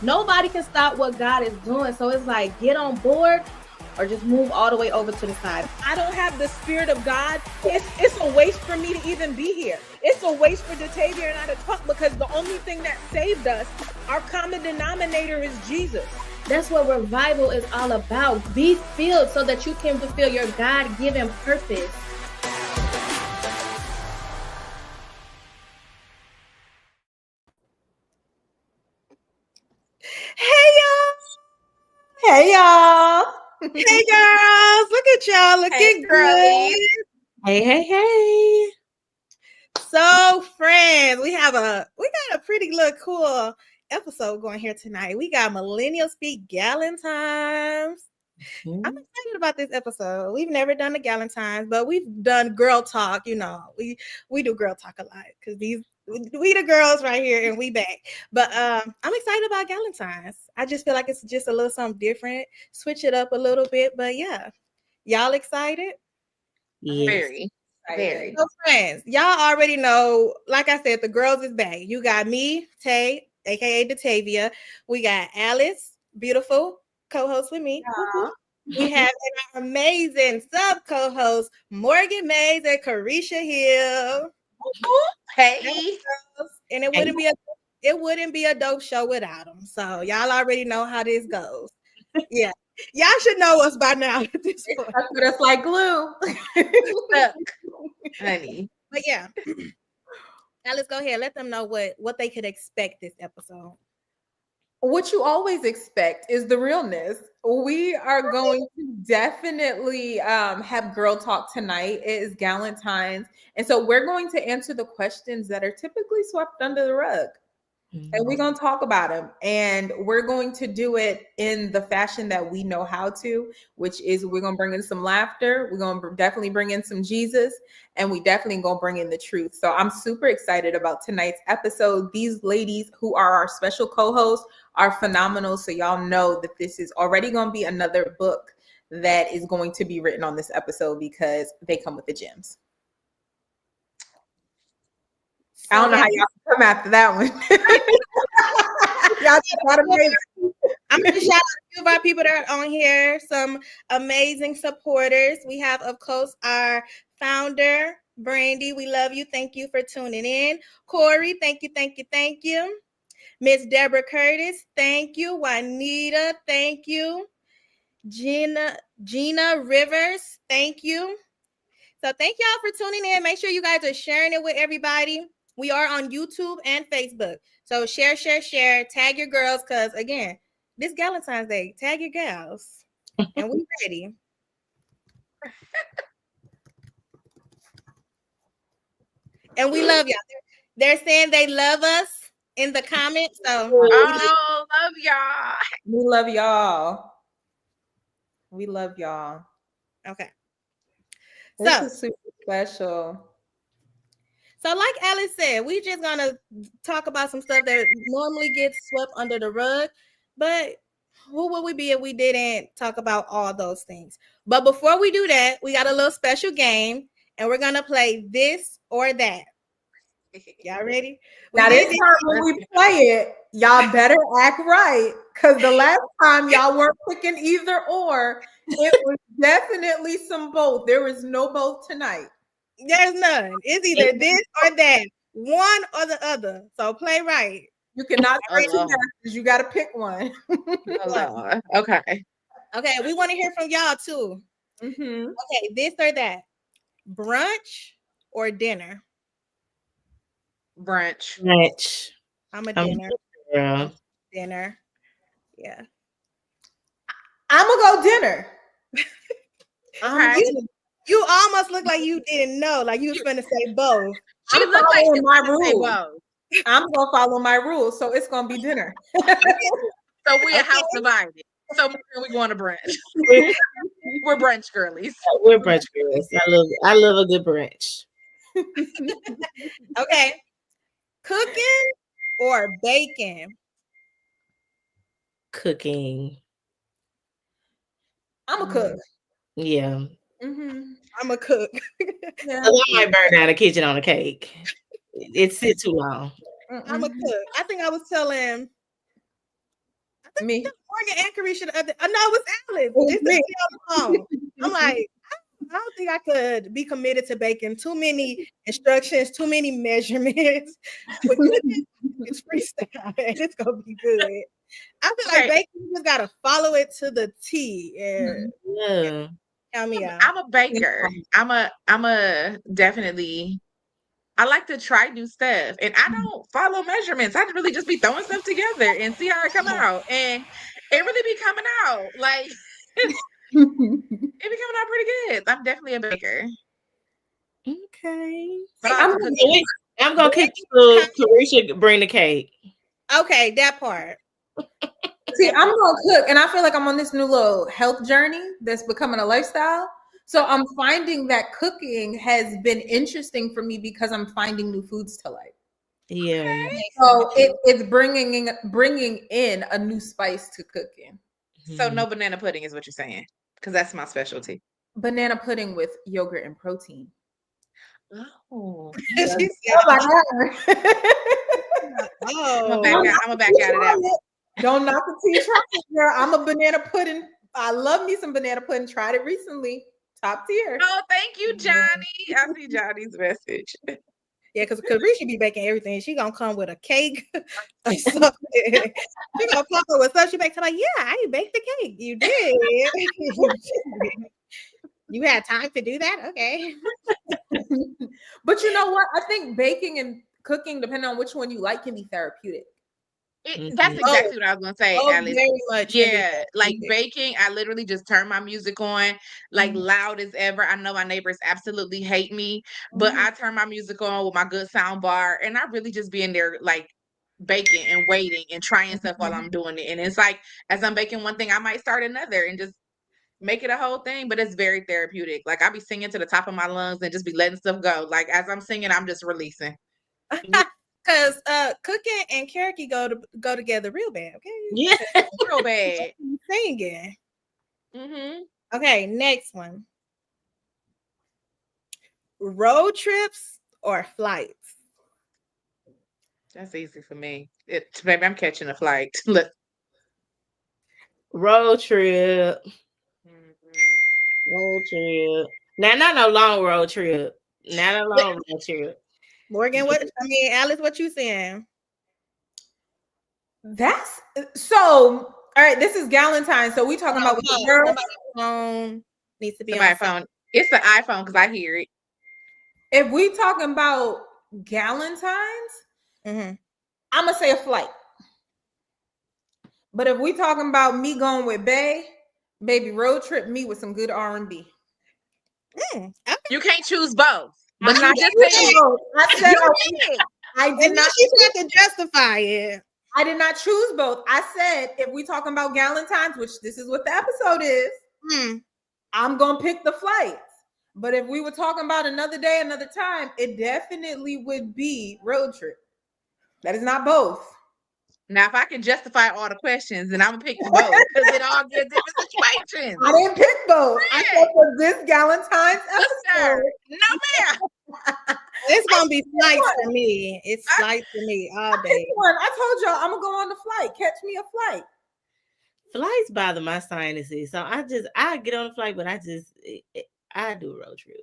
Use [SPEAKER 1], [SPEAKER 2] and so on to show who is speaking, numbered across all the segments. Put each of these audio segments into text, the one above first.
[SPEAKER 1] Nobody can stop what God is doing. So it's like, get on board or just move all the way over to the side.
[SPEAKER 2] I don't have the Spirit of God. It's a waste for me to even be here. It's a waste for DaTavia and I to talk, because the only thing that saved us, our common denominator, is Jesus.
[SPEAKER 1] That's what revival is all about. Be filled so that you can fulfill your God-given purpose.
[SPEAKER 3] Hey y'all.
[SPEAKER 2] Hey girls, look at y'all looking good.
[SPEAKER 3] Hey.
[SPEAKER 2] So friends, we got a pretty little cool episode going here tonight. We got Millennials Speak Galentines. I'm excited about this episode. We've never done the Galentines, but we've done girl talk. You know, we do girl talk a lot because we the girls right here and we back. But I'm excited about Galentines. I just feel like it's just a little something different. Switch it up a little bit. But yeah, y'all excited?
[SPEAKER 3] Yes.
[SPEAKER 2] Very. So friends, y'all already know, like I said, the girls is back. You got me, Tay, aka DaTavia. We got Alice, beautiful co-host with me. We have our amazing sub co-host Morgan Mays and Karicia Hill.
[SPEAKER 3] Hey.
[SPEAKER 2] And it wouldn't be a dope show without them. So y'all already know how this goes. Yeah. Y'all should know us by now at this point.
[SPEAKER 3] That's what it's like glue. Honey.
[SPEAKER 2] But yeah. Now let's go ahead. Let them know what they could expect this episode.
[SPEAKER 3] What you always expect is the realness. We are going to definitely have girl talk tonight. It is Galentines. And so we're going to answer the questions that are typically swept under the rug. And we're going to talk about them. And we're going to do it in the fashion that we know how to, which is we're going to bring in some laughter. We're going to definitely bring in some Jesus. And we definitely going to bring in the truth. So I'm super excited about tonight's episode. These ladies who are our special co-hosts are phenomenal. So y'all know that this is already going to be another book that is going to be written on this episode because they come with the gems. I don't know how y'all come after that one. Y'all just got amazing.
[SPEAKER 2] I'm going to shout out a few of our people that are on here, some amazing supporters. We have, of course, our founder, Brandy. We love you. Thank you for tuning in. Corey, thank you. Miss Deborah Curtis, thank you. Juanita, thank you. Gina Rivers, thank you. So thank y'all for tuning in. Make sure you guys are sharing it with everybody. We are on YouTube and Facebook. So share. Tag your girls, because again, this Galentine's Day, tag your gals. And we ready. And we love y'all. They're saying they love us in the comments. So
[SPEAKER 3] love y'all. We love y'all. We love y'all.
[SPEAKER 2] Okay.
[SPEAKER 3] This is super special.
[SPEAKER 2] So like Alice said, we just gonna talk about some stuff that normally gets swept under the rug, but who would we be if we didn't talk about all those things? But before we do that, we got a little special game, and we're gonna play this or that. Y'all ready?
[SPEAKER 3] Now this time when we play it, y'all better act right, because the last time y'all weren't picking either or. It was definitely some both. There is no both tonight.
[SPEAKER 2] There's none. It's either this or that, one or the other. So play right.
[SPEAKER 3] You cannot play two masters. You got to pick one. Okay.
[SPEAKER 2] Okay. We want to hear from y'all too. Mm-hmm. Okay. This or that, brunch or dinner?
[SPEAKER 3] Brunch.
[SPEAKER 2] I'm a dinner. Dinner. Yeah.
[SPEAKER 3] I'm gonna go dinner.
[SPEAKER 2] You almost look like you didn't know, like you was gonna say both.
[SPEAKER 3] She looked like she my rules. I'm gonna follow my rules, so it's gonna be dinner.
[SPEAKER 4] So we're a house divided. So we're going to brunch. We're brunch girlies.
[SPEAKER 5] We're brunch girls. I love a good brunch.
[SPEAKER 2] Okay. Cooking or baking?
[SPEAKER 5] Cooking.
[SPEAKER 3] I'm a cook.
[SPEAKER 5] Yeah.
[SPEAKER 2] Mm-hmm. I'm a cook.
[SPEAKER 5] I might burn out a kitchen on a cake. It sits too long.
[SPEAKER 2] I'm a cook. I think I was telling
[SPEAKER 3] Me.
[SPEAKER 2] Morgan and Karicia the other. Oh, no, it was Alice.
[SPEAKER 3] was
[SPEAKER 2] It's
[SPEAKER 3] me.
[SPEAKER 2] the phone. I'm like, I don't think I could be committed to baking. Too many instructions, too many measurements. With cooking, it's freestyle, and it's gonna be good. I feel like baking, you just gotta follow it to the T. And
[SPEAKER 5] Yeah.
[SPEAKER 2] count me out.
[SPEAKER 4] I'm a baker. I'm a definitely. I like to try new stuff, and I don't follow measurements. I really just be throwing stuff together and see how it come out, and it really be coming out like it be coming out pretty good. I'm definitely a baker,
[SPEAKER 5] Okay.
[SPEAKER 4] but I like to cook.
[SPEAKER 5] I'm gonna kick to Karicia bring the cake.
[SPEAKER 2] Okay, that part.
[SPEAKER 3] See, I'm gonna cook, and I feel like I'm on this new little health journey that's becoming a lifestyle. So I'm finding that cooking has been interesting for me because I'm finding new foods to like.
[SPEAKER 5] Yeah.
[SPEAKER 3] So it's bringing in a new spice to cooking.
[SPEAKER 4] So no banana pudding is what you're saying, because that's my specialty.
[SPEAKER 3] Banana pudding with yogurt and protein.
[SPEAKER 4] Oh,
[SPEAKER 2] She said,
[SPEAKER 4] I'm gonna back out of that one.
[SPEAKER 3] Don't knock the tea chocolate, girl. I'm a banana pudding. I love me some banana pudding. Tried it recently. Top tier.
[SPEAKER 4] Oh, thank you, Johnny. I see Johnny's message.
[SPEAKER 2] Yeah, because Karicia be baking everything. She gonna come with a cake or something. She gonna pop up with stuff she baked. I'm like, yeah, I baked the cake. You did. You had time to do that? Okay.
[SPEAKER 3] But you know what? I think baking and cooking, depending on which one you like, can be therapeutic.
[SPEAKER 4] That's exactly what I was gonna say, Alice.
[SPEAKER 2] Very much.
[SPEAKER 4] Yeah, like baking, I literally just turn my music on, like loud as ever. I know my neighbors absolutely hate me, but I turn my music on with my good sound bar, and I really just be in there like baking and waiting and trying stuff while I'm doing it. And it's like as I'm baking one thing, I might start another and just make it a whole thing, but it's very therapeutic. Like I be singing to the top of my lungs and just be letting stuff go. Like as I'm singing, I'm just releasing.
[SPEAKER 2] Because cooking and karaoke go together real bad, okay?
[SPEAKER 5] Yeah.
[SPEAKER 4] Real bad.
[SPEAKER 2] Singing.
[SPEAKER 4] Mm-hmm.
[SPEAKER 2] Okay, next one. Road trips or flights?
[SPEAKER 4] That's easy for me. Maybe I'm catching a flight. Look.
[SPEAKER 5] Road trip. Road trip. Now, not no long road trip. Not a long road trip.
[SPEAKER 2] Morgan, Alice, what you saying?
[SPEAKER 3] That's so. All right, this is Galentine. So we talking about with the girls.
[SPEAKER 2] Phone needs to be
[SPEAKER 4] my
[SPEAKER 2] on
[SPEAKER 4] phone. It's the iPhone because I hear it.
[SPEAKER 3] If we talking about Galentines, I'm gonna say a flight. But if we talking about me going with baby road trip me with some good R&B.
[SPEAKER 2] Okay.
[SPEAKER 4] You can't choose both.
[SPEAKER 3] But
[SPEAKER 4] you just said
[SPEAKER 3] I did not.
[SPEAKER 2] She had to justify it.
[SPEAKER 3] I did not choose both. I said if we talking about Galentines, which this is what the episode is, I'm gonna pick the flights. But if we were talking about another day, another time, it definitely would be road trip. That is not both.
[SPEAKER 4] Now, if I can justify all the questions, then I'm gonna pick both because it all gives different situations.
[SPEAKER 3] I didn't pick both. I said for this Galentine's episode.
[SPEAKER 4] No, ma'am.
[SPEAKER 2] It's gonna be flights for me. It's flights for me all day.
[SPEAKER 3] I told y'all I'm gonna go on the flight. Catch me a flight.
[SPEAKER 5] Flights bother my sinuses, so I get on the flight, but I do a road trip.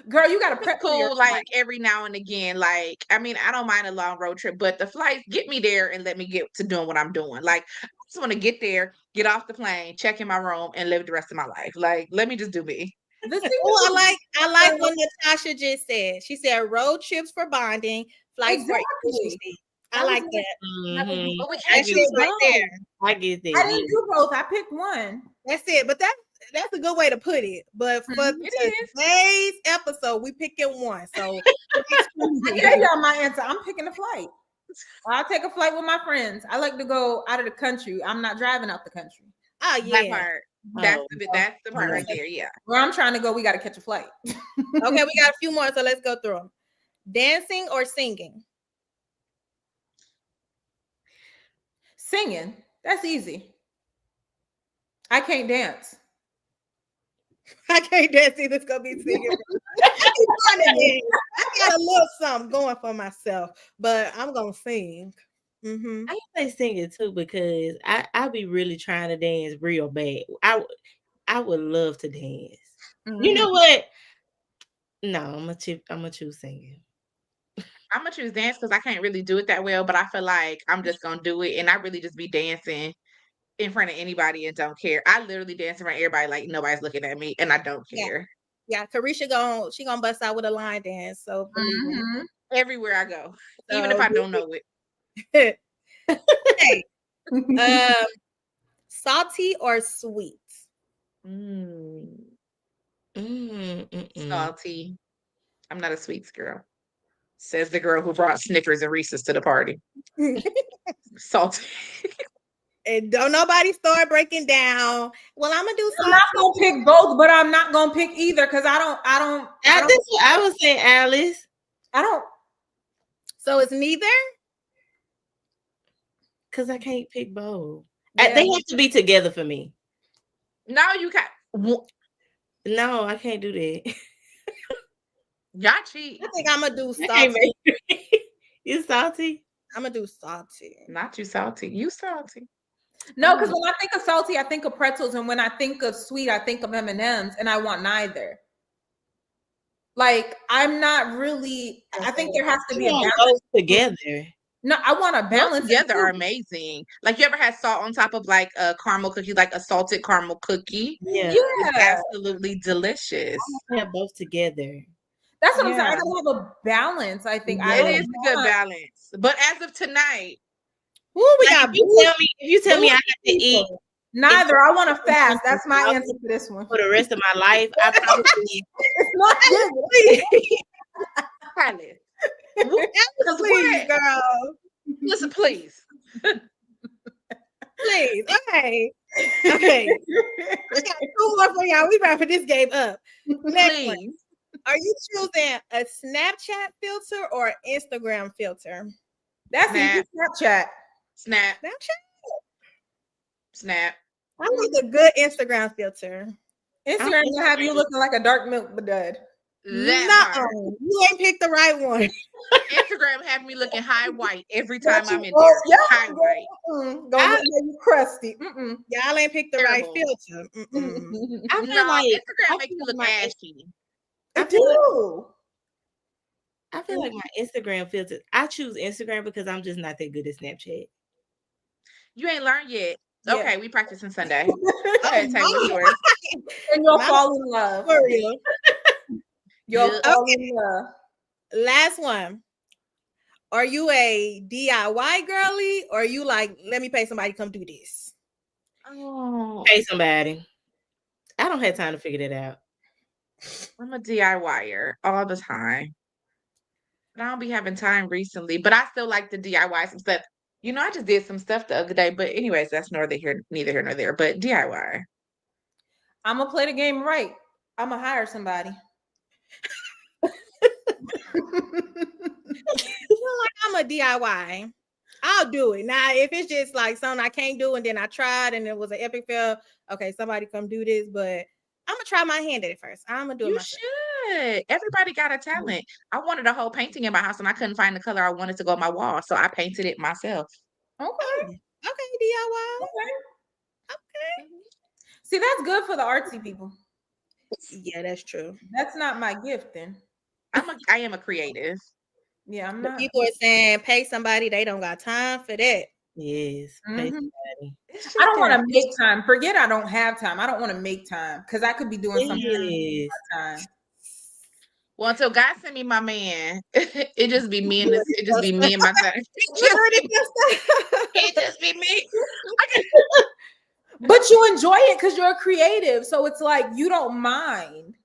[SPEAKER 3] Girl, you gotta prep
[SPEAKER 4] cool like every now and again. Like, I mean, I don't mind a long road trip, but the flights get me there and let me get to doing what I'm doing. Like, I just want to get there, get off the plane, check in my room, and live the rest of my life. Like, let me just do me.
[SPEAKER 2] I like what Natasha just said. She said road trips for bonding, flights for efficiency. I like that.
[SPEAKER 5] Mm-hmm.
[SPEAKER 2] I get right there.
[SPEAKER 5] I get that.
[SPEAKER 3] I didn't do both. I picked one.
[SPEAKER 2] That's it. But that's a good way to put it. But for today's episode, we picking one. So
[SPEAKER 3] I tell y'all my answer. I'm picking a flight. I'll take a flight with my friends. I like to go out of the country. I'm not driving out the country.
[SPEAKER 2] Oh yeah.
[SPEAKER 4] That part. That's the part right there. Yeah.
[SPEAKER 3] Where I'm trying to go, we got to catch a flight.
[SPEAKER 2] Okay, we got a few more, so let's go through them. Dancing or singing?
[SPEAKER 3] Singing. That's easy. I can't dance.
[SPEAKER 2] I can't dance either. It's gonna be singing. I got a little something going for myself, but I'm gonna sing. Mm-hmm.
[SPEAKER 5] I say singing too because I be really trying to dance real bad. I would love to dance. You know what? No, I'm gonna choose singing.
[SPEAKER 4] I'm gonna choose dance because I can't really do it that well, but I feel like I'm just gonna do it, and I really just be dancing in front of anybody and don't care. I literally dance in front of everybody like nobody's looking at me, and I don't care.
[SPEAKER 2] Yeah, Karicia gonna bust out with a line dance. So believe me.
[SPEAKER 4] Everywhere I go, even if I don't know it.
[SPEAKER 2] Hey, salty or sweet?
[SPEAKER 4] Salty. I'm not a sweets girl. Says the girl who brought Snickers and Reese's to the party. Salty.
[SPEAKER 2] And don't nobody start breaking down. Well, I'm gonna do
[SPEAKER 3] I'm not gonna pick both, but I'm not gonna pick either because I don't.
[SPEAKER 5] That's what I was saying, Alice.
[SPEAKER 3] I don't.
[SPEAKER 2] So it's neither?
[SPEAKER 5] Because I can't pick both. Yeah. They have to be together for me.
[SPEAKER 4] No, you can't.
[SPEAKER 5] No, I can't do that.
[SPEAKER 4] Y'all cheat.
[SPEAKER 2] I think I'm gonna do salty.
[SPEAKER 5] You salty?
[SPEAKER 2] I'm gonna do salty.
[SPEAKER 4] Not you salty. You salty.
[SPEAKER 3] No, because when I think of salty, I think of pretzels, and when I think of sweet, I think of M&Ms, and I want neither. Like, I'm not really. I think there has to be a balance
[SPEAKER 5] together.
[SPEAKER 3] No, I want a balance.
[SPEAKER 4] Both together are amazing. Like, you ever had salt on top of like a caramel cookie, like a salted caramel cookie?
[SPEAKER 5] Yeah,
[SPEAKER 4] it's absolutely delicious.
[SPEAKER 5] I have both together.
[SPEAKER 3] That's what I'm saying. I gotta have a balance. I think
[SPEAKER 4] it is a good balance. But as of tonight,
[SPEAKER 5] if you tell me I have to eat
[SPEAKER 3] neither, I want to fast. That's my answer for this one.
[SPEAKER 5] For the rest of my life, I probably
[SPEAKER 3] it's not good.
[SPEAKER 2] Please, girl.
[SPEAKER 4] Listen, please.
[SPEAKER 2] Please. Okay. I got 2 more for y'all. We wrapping this game up. Next one. Are you choosing a Snapchat filter or an Instagram filter?
[SPEAKER 3] That's Snapchat.
[SPEAKER 4] Snap.
[SPEAKER 2] I need a good Instagram filter.
[SPEAKER 3] Instagram will have you looking like a dark milk dud.
[SPEAKER 2] No, you ain't picked the right one.
[SPEAKER 4] Instagram have me looking high white every time I'm in there. High white.
[SPEAKER 3] You crusty.
[SPEAKER 2] Y'all ain't picked the right filter.
[SPEAKER 5] I feel like
[SPEAKER 4] Instagram makes you look ashy.
[SPEAKER 5] I feel like my Instagram filter. I choose Instagram because I'm just not that good at Snapchat.
[SPEAKER 4] You ain't learned yet. Yeah. Okay, we practicing Sunday. Okay, Tay, what's yours?
[SPEAKER 3] And you'll fall in love.
[SPEAKER 2] For real.
[SPEAKER 3] You'll fall in love.
[SPEAKER 2] Last one. Are you a DIY girly or are you like, let me pay somebody to come do this?
[SPEAKER 4] Oh,
[SPEAKER 5] pay somebody. I don't have time to figure that out.
[SPEAKER 4] I'm a DIYer all the time. But I don't be having time recently, but I still like to DIY some stuff. You know, I just did some stuff the other day, but anyways, that's neither here nor there, but DIY.
[SPEAKER 3] I'm going to play the game right. I'm going to hire somebody.
[SPEAKER 2] I'm a DIY. I'll do it. Now, if it's just like something I can't do and then I tried and it was an epic fail, okay, somebody come do this, but I'm going to try my hand at it first. I'm going to do it myself.
[SPEAKER 4] You should. Everybody got a talent. I wanted a whole painting in my house and I couldn't find the color I wanted to go on my wall, so I painted it myself.
[SPEAKER 3] Okay,
[SPEAKER 2] DIY. Okay.
[SPEAKER 3] See, that's good for the artsy people.
[SPEAKER 2] Yeah, that's true.
[SPEAKER 3] That's not my gift then.
[SPEAKER 4] I am a creative.
[SPEAKER 3] Yeah, I'm not.
[SPEAKER 2] People are saying pay somebody, they don't got time for that.
[SPEAKER 5] Yes, pay somebody.
[SPEAKER 3] I don't want to make time. Forget I don't have time. I don't want to make time because I could be doing something time.
[SPEAKER 4] Well, until God sent me my man, it just be me and it just be me and my son. It just be me.
[SPEAKER 3] But you enjoy it because you're a creative, so it's like you don't mind.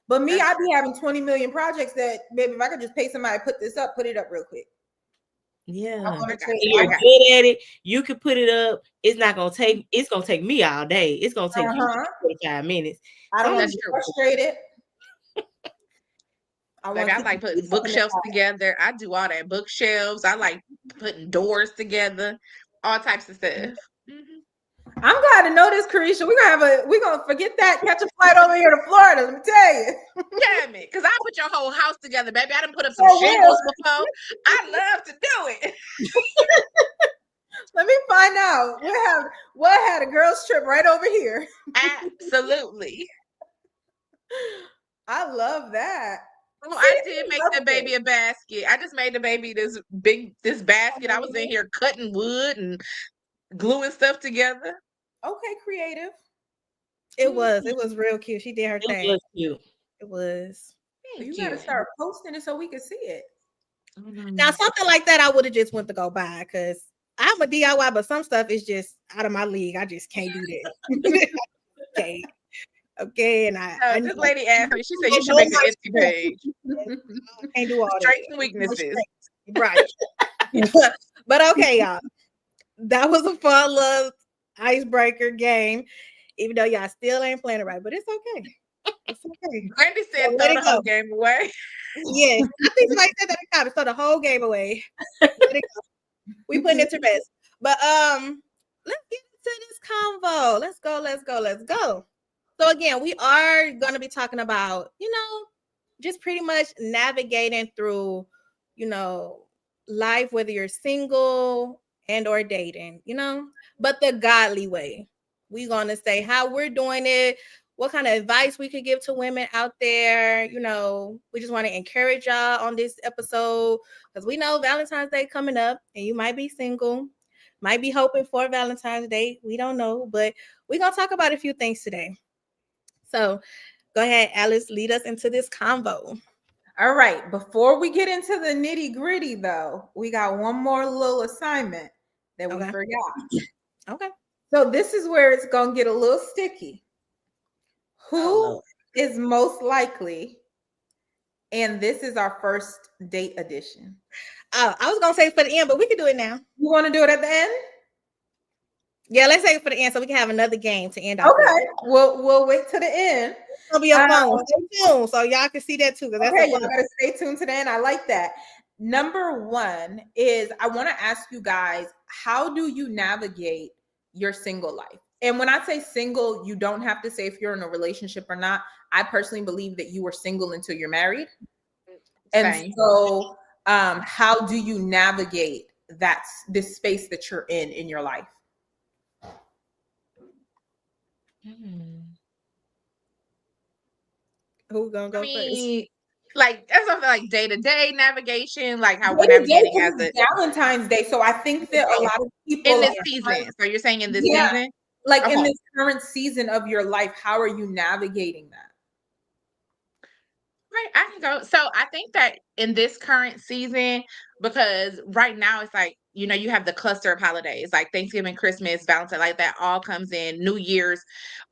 [SPEAKER 3] But me, I'd be having 20 million projects that, baby, if I could just pay somebody to put it up real quick.
[SPEAKER 5] Yeah, you're good at it. You can put it up. It's gonna take me all day. It's gonna take you 45 minutes.
[SPEAKER 3] I don't want to be frustrated.
[SPEAKER 4] I like putting bookshelves together. I do all that. Bookshelves. I like putting doors together. All types of stuff.
[SPEAKER 3] I'm glad to know this, Karicia. We're gonna forget that, catch a flight over here to Florida. Let me tell you.
[SPEAKER 4] Damn it, because I put your whole house together, baby. I done put up some shingles before. I love to do it.
[SPEAKER 3] Let me find out. We'll had a girls' trip right over here.
[SPEAKER 4] Absolutely.
[SPEAKER 3] I love that.
[SPEAKER 4] Well, I did make the baby a basket. I just made the baby this basket. I was in here cutting wood and gluing stuff together.
[SPEAKER 3] Okay, creative.
[SPEAKER 2] It was real cute. She did her thing.
[SPEAKER 5] It was cute.
[SPEAKER 2] It was.
[SPEAKER 3] So you gotta start posting it so we can see it.
[SPEAKER 2] Now something like that I would have just went to go buy because I'm a DIY, but some stuff is just out of my league. I just can't do that. Okay, and
[SPEAKER 4] this lady asked me. She said you should make an Etsy page.
[SPEAKER 2] Can't do all
[SPEAKER 4] Strengths and weaknesses.
[SPEAKER 2] Right. But okay, y'all. That was a fun little icebreaker game. Even though y'all still ain't playing it right, but it's okay. It's okay.
[SPEAKER 4] Brandy said throw the whole game away.
[SPEAKER 2] Yes, I think somebody said that in the comments. Throw the whole game away. Let it go. We putting it to rest. But let's get into this convo. Let's go. So again, we are going to be talking about, just pretty much navigating through, life, whether you're single and or dating, but the godly way. We're going to say how we're doing it, what kind of advice we could give to women out there. We just want to encourage y'all on this episode because we know Valentine's Day coming up and you might be single, might be hoping for Valentine's Day. We don't know, but we're going to talk about a few things today. So go ahead, Alice, lead us into this convo.
[SPEAKER 3] All right. Before we get into the nitty gritty, though, we got one more little assignment that we forgot.
[SPEAKER 2] Okay.
[SPEAKER 3] So this is where it's going to get a little sticky. Who is most likely? And this is our first date edition.
[SPEAKER 2] I was going to say for the end, but we can do it now.
[SPEAKER 3] You want to do it at the end?
[SPEAKER 2] Yeah, let's say it for the end so we can have another game to end off.
[SPEAKER 3] Okay. We'll wait to the end.
[SPEAKER 2] It'll be a phone. Stay tuned so y'all can see that too.
[SPEAKER 3] Okay, y'all gotta stay tuned to the end. I like that. Number one is I want to ask you guys, how do you navigate your single life? And when I say single, you don't have to say if you're in a relationship or not. I personally believe that you were single until you're married. And so how do you navigate this space that you're in your life?
[SPEAKER 2] Who's gonna go first?
[SPEAKER 4] Like that's something like day-to-day navigation, like how we're navigating as a
[SPEAKER 3] Valentine's Day. So I think that a lot of people
[SPEAKER 4] in this season. So you're saying in this season?
[SPEAKER 3] Like in this current season of your life, how are you navigating that?
[SPEAKER 4] Right, I can go. So I think that in this current season, because right now it's like, you have the cluster of holidays, like Thanksgiving, Christmas, Valentine, like that all comes in, New Year's,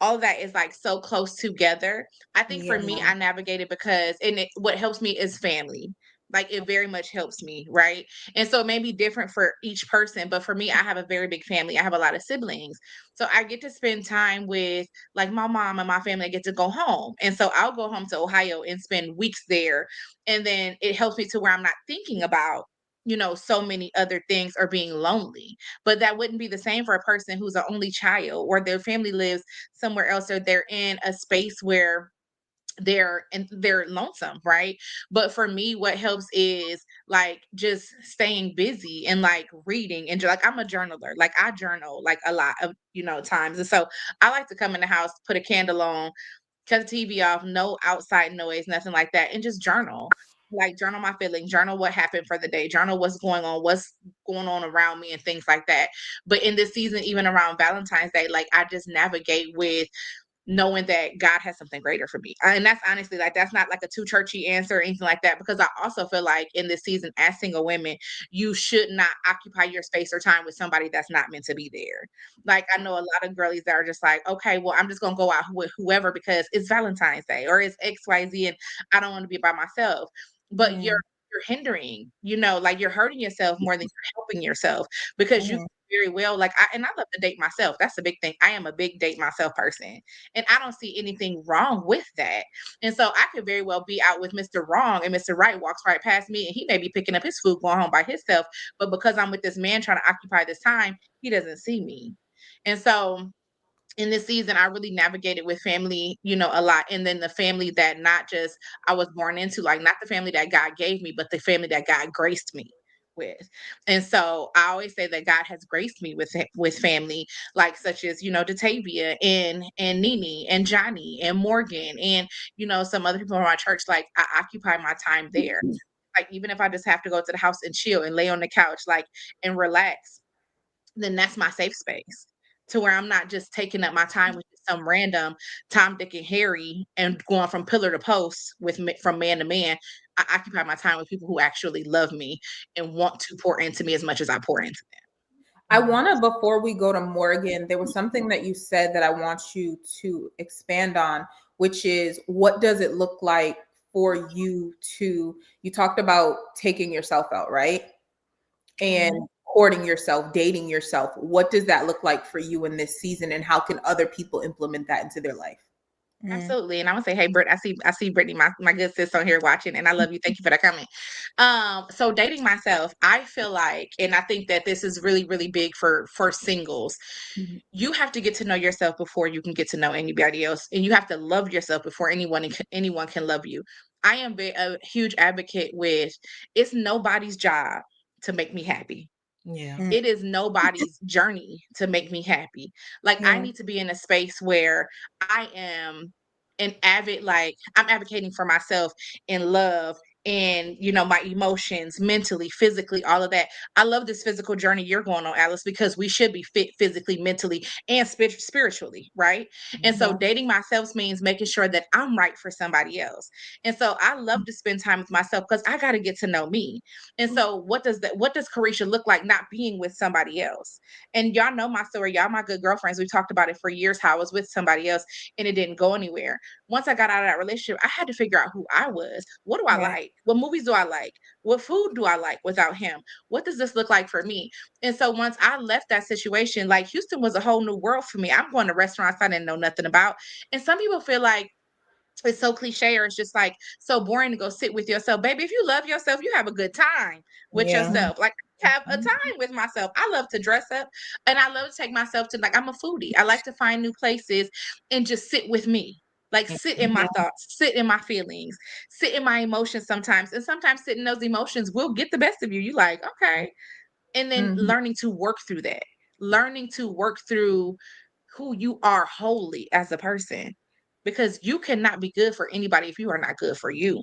[SPEAKER 4] all of that is like so close together. I think for me, I navigate it because, what helps me is family. Like it very much helps me, right? And so it may be different for each person, but for me, I have a very big family. I have a lot of siblings. So I get to spend time with like my mom and my family. I get to go home. And so I'll go home to Ohio and spend weeks there. And then it helps me to where I'm not thinking about, so many other things or being lonely. But that wouldn't be the same for a person who's an only child or their family lives somewhere else or they're in a space where they're lonesome, right? But for me, what helps is like just staying busy and like reading and like I'm a journaler. Like I journal like a lot of times, and so I like to come in the house, put a candle on, cut the TV off, no outside noise, nothing like that, and just journal. Like journal my feelings, journal what happened for the day, journal what's going on around me and things like that. But in this season, even around Valentine's Day, like I just navigate with knowing that God has something greater for me. And that's honestly like, that's not like a too churchy answer or anything like that, because I also feel like in this season as single women, you should not occupy your space or time with somebody that's not meant to be there. Like I know a lot of girlies that are just like, okay, well, I'm just going to go out with whoever because it's Valentine's Day or it's XYZ and I don't want to be by myself. But you're hindering, like you're hurting yourself more than you're helping yourself because you very well, like I love to date myself. That's a big thing. I am a big date myself person. And I don't see anything wrong with that. And so I could very well be out with Mr. Wrong and Mr. Right walks right past me and he may be picking up his food going home by himself. But because I'm with this man trying to occupy this time, he doesn't see me. And so in this season, I really navigated with family, a lot. And then the family that not just I was born into, like not the family that God gave me, but the family that God graced me with. And so I always say that God has graced me with family, like such as, DaTavia and Nene and Johnny and Morgan and, some other people in my church. Like I occupy my time there. Like even if I just have to go to the house and chill and lay on the couch, like and relax, then that's my safe space to where I'm not just taking up my time with some random Tom, Dick, and Harry and going from pillar to post from man to man. I occupy my time with people who actually love me and want to pour into me as much as I pour into them.
[SPEAKER 3] I want to, before we go to Morgan, there was something that you said that I want you to expand on, which is what does it look like for you you talked about taking yourself out, right? And courting yourself, dating yourself. What does that look like for you in this season, and how can other people implement that into their life?
[SPEAKER 4] Absolutely. And I want to say, hey, Britt, I see Brittany, my good sis on here watching, and I love you. Thank you for that comment. So dating myself, I feel like, and I think that this is really, really big for singles. Mm-hmm. You have to get to know yourself before you can get to know anybody else. And you have to love yourself before anyone can love you. I am a huge advocate with, it's nobody's job to make me happy.
[SPEAKER 5] Yeah.
[SPEAKER 4] It is nobody's journey to make me happy. Like I need to be in a space where I am an avid, like I'm advocating for myself in love and, my emotions, mentally, physically, all of that. I love this physical journey you're going on, Alice, because we should be fit physically, mentally, and spiritually, right? And so dating myself means making sure that I'm right for somebody else. And so I love to spend time with myself because I got to get to know me. And so what does Karicia look like not being with somebody else? And y'all know my story. Y'all my good girlfriends. We talked about it for years, how I was with somebody else and it didn't go anywhere. Once I got out of that relationship, I had to figure out who I was. What do I like? What movies do I like? What food do I like without him? What does this look like for me? And so once I left that situation, like Houston was a whole new world for me. I'm going to restaurants I didn't know nothing about. And some people feel like it's so cliche, or it's just like so boring to go sit with yourself. Baby, if you love yourself, you have a good time with yourself. Like have a time with myself. I love to dress up and I love to take myself to, like, I'm a foodie. I like to find new places and just sit with me. Like sit in my thoughts, sit in my feelings, sit in my emotions sometimes. And sometimes sitting those emotions will get the best of you. You like, okay. And then learning to work through that, learning to work through who you are wholly as a person, because you cannot be good for anybody if you are not good for you.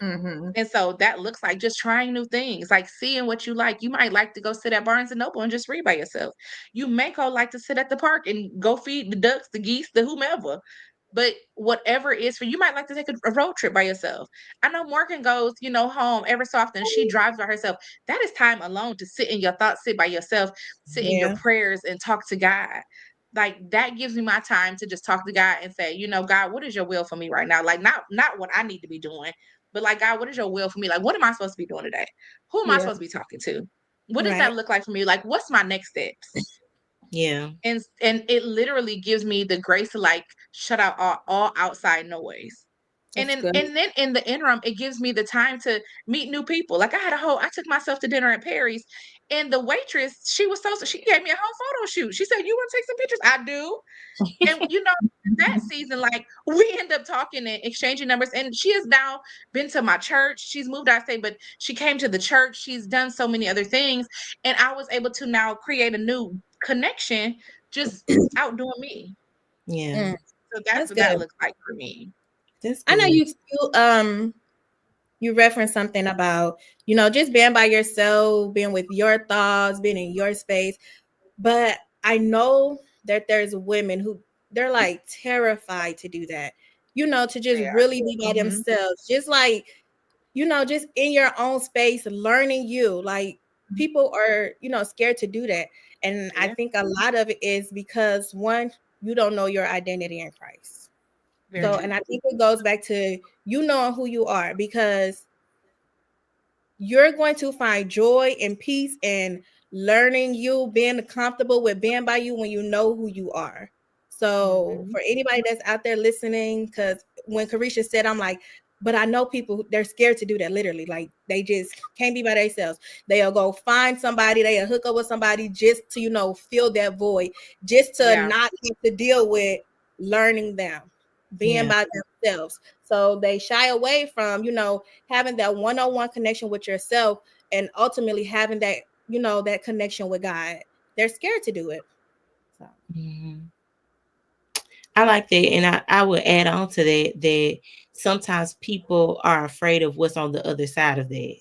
[SPEAKER 4] And so that looks like just trying new things, like seeing what you like. You might like to go sit at Barnes and Noble and just read by yourself. You may go like to sit at the park and go feed the ducks, the geese, the whomever. But whatever it is for you, might like to take a road trip by yourself. I know Morgan goes, home every so often. She drives by herself. That is time alone to sit in your thoughts, sit by yourself, sit in your prayers and talk to God. Like that gives me my time to just talk to God and say, God, what is your will for me right now? Like not what I need to be doing, but like, God, what is your will for me? Like, what am I supposed to be doing today? Who am I supposed to be talking to? What does that look like for me? Like, what's my next steps?
[SPEAKER 5] Yeah.
[SPEAKER 4] And it literally gives me the grace to like shut out all outside noise. And then in the interim, it gives me the time to meet new people. Like I took myself to dinner at Perry's, and the waitress, she gave me a whole photo shoot. She said, "You want to take some pictures?" I do. And that season, like we end up talking and exchanging numbers. And she has now been to my church. She's moved out of state, but she came to the church. She's done so many other things. And I was able to now create a new connection just outdoing me.
[SPEAKER 5] Yeah.
[SPEAKER 4] So that's what that looks like for me.
[SPEAKER 1] I know you referenced something about, just being by yourself, being with your thoughts, being in your space. But I know that there's women who they're like terrified to do that, to just really be by themselves, just like, just in your own space, learning you. Like people are, scared to do that. And I think a lot of it is because one, you don't know your identity in Christ. And I think it goes back to knowing who you are, because you're going to find joy and peace and learning you, being comfortable with being by you when you know who you are. So for anybody that's out there listening, because when Karicia said, I'm like,
[SPEAKER 2] But I know people, they're scared to do that literally. Like they just can't be by themselves. They'll go find somebody, they'll hook up with somebody just to, fill that void, just to
[SPEAKER 4] Yeah.
[SPEAKER 2] not have to deal with learning them, being
[SPEAKER 5] Yeah.
[SPEAKER 2] by themselves. So they shy away from, having that one-on-one connection with yourself and ultimately having that, that connection with God. They're scared to do it. So.
[SPEAKER 5] Mhm. I like that, and I would add on to that sometimes people are afraid of what's on the other side of that.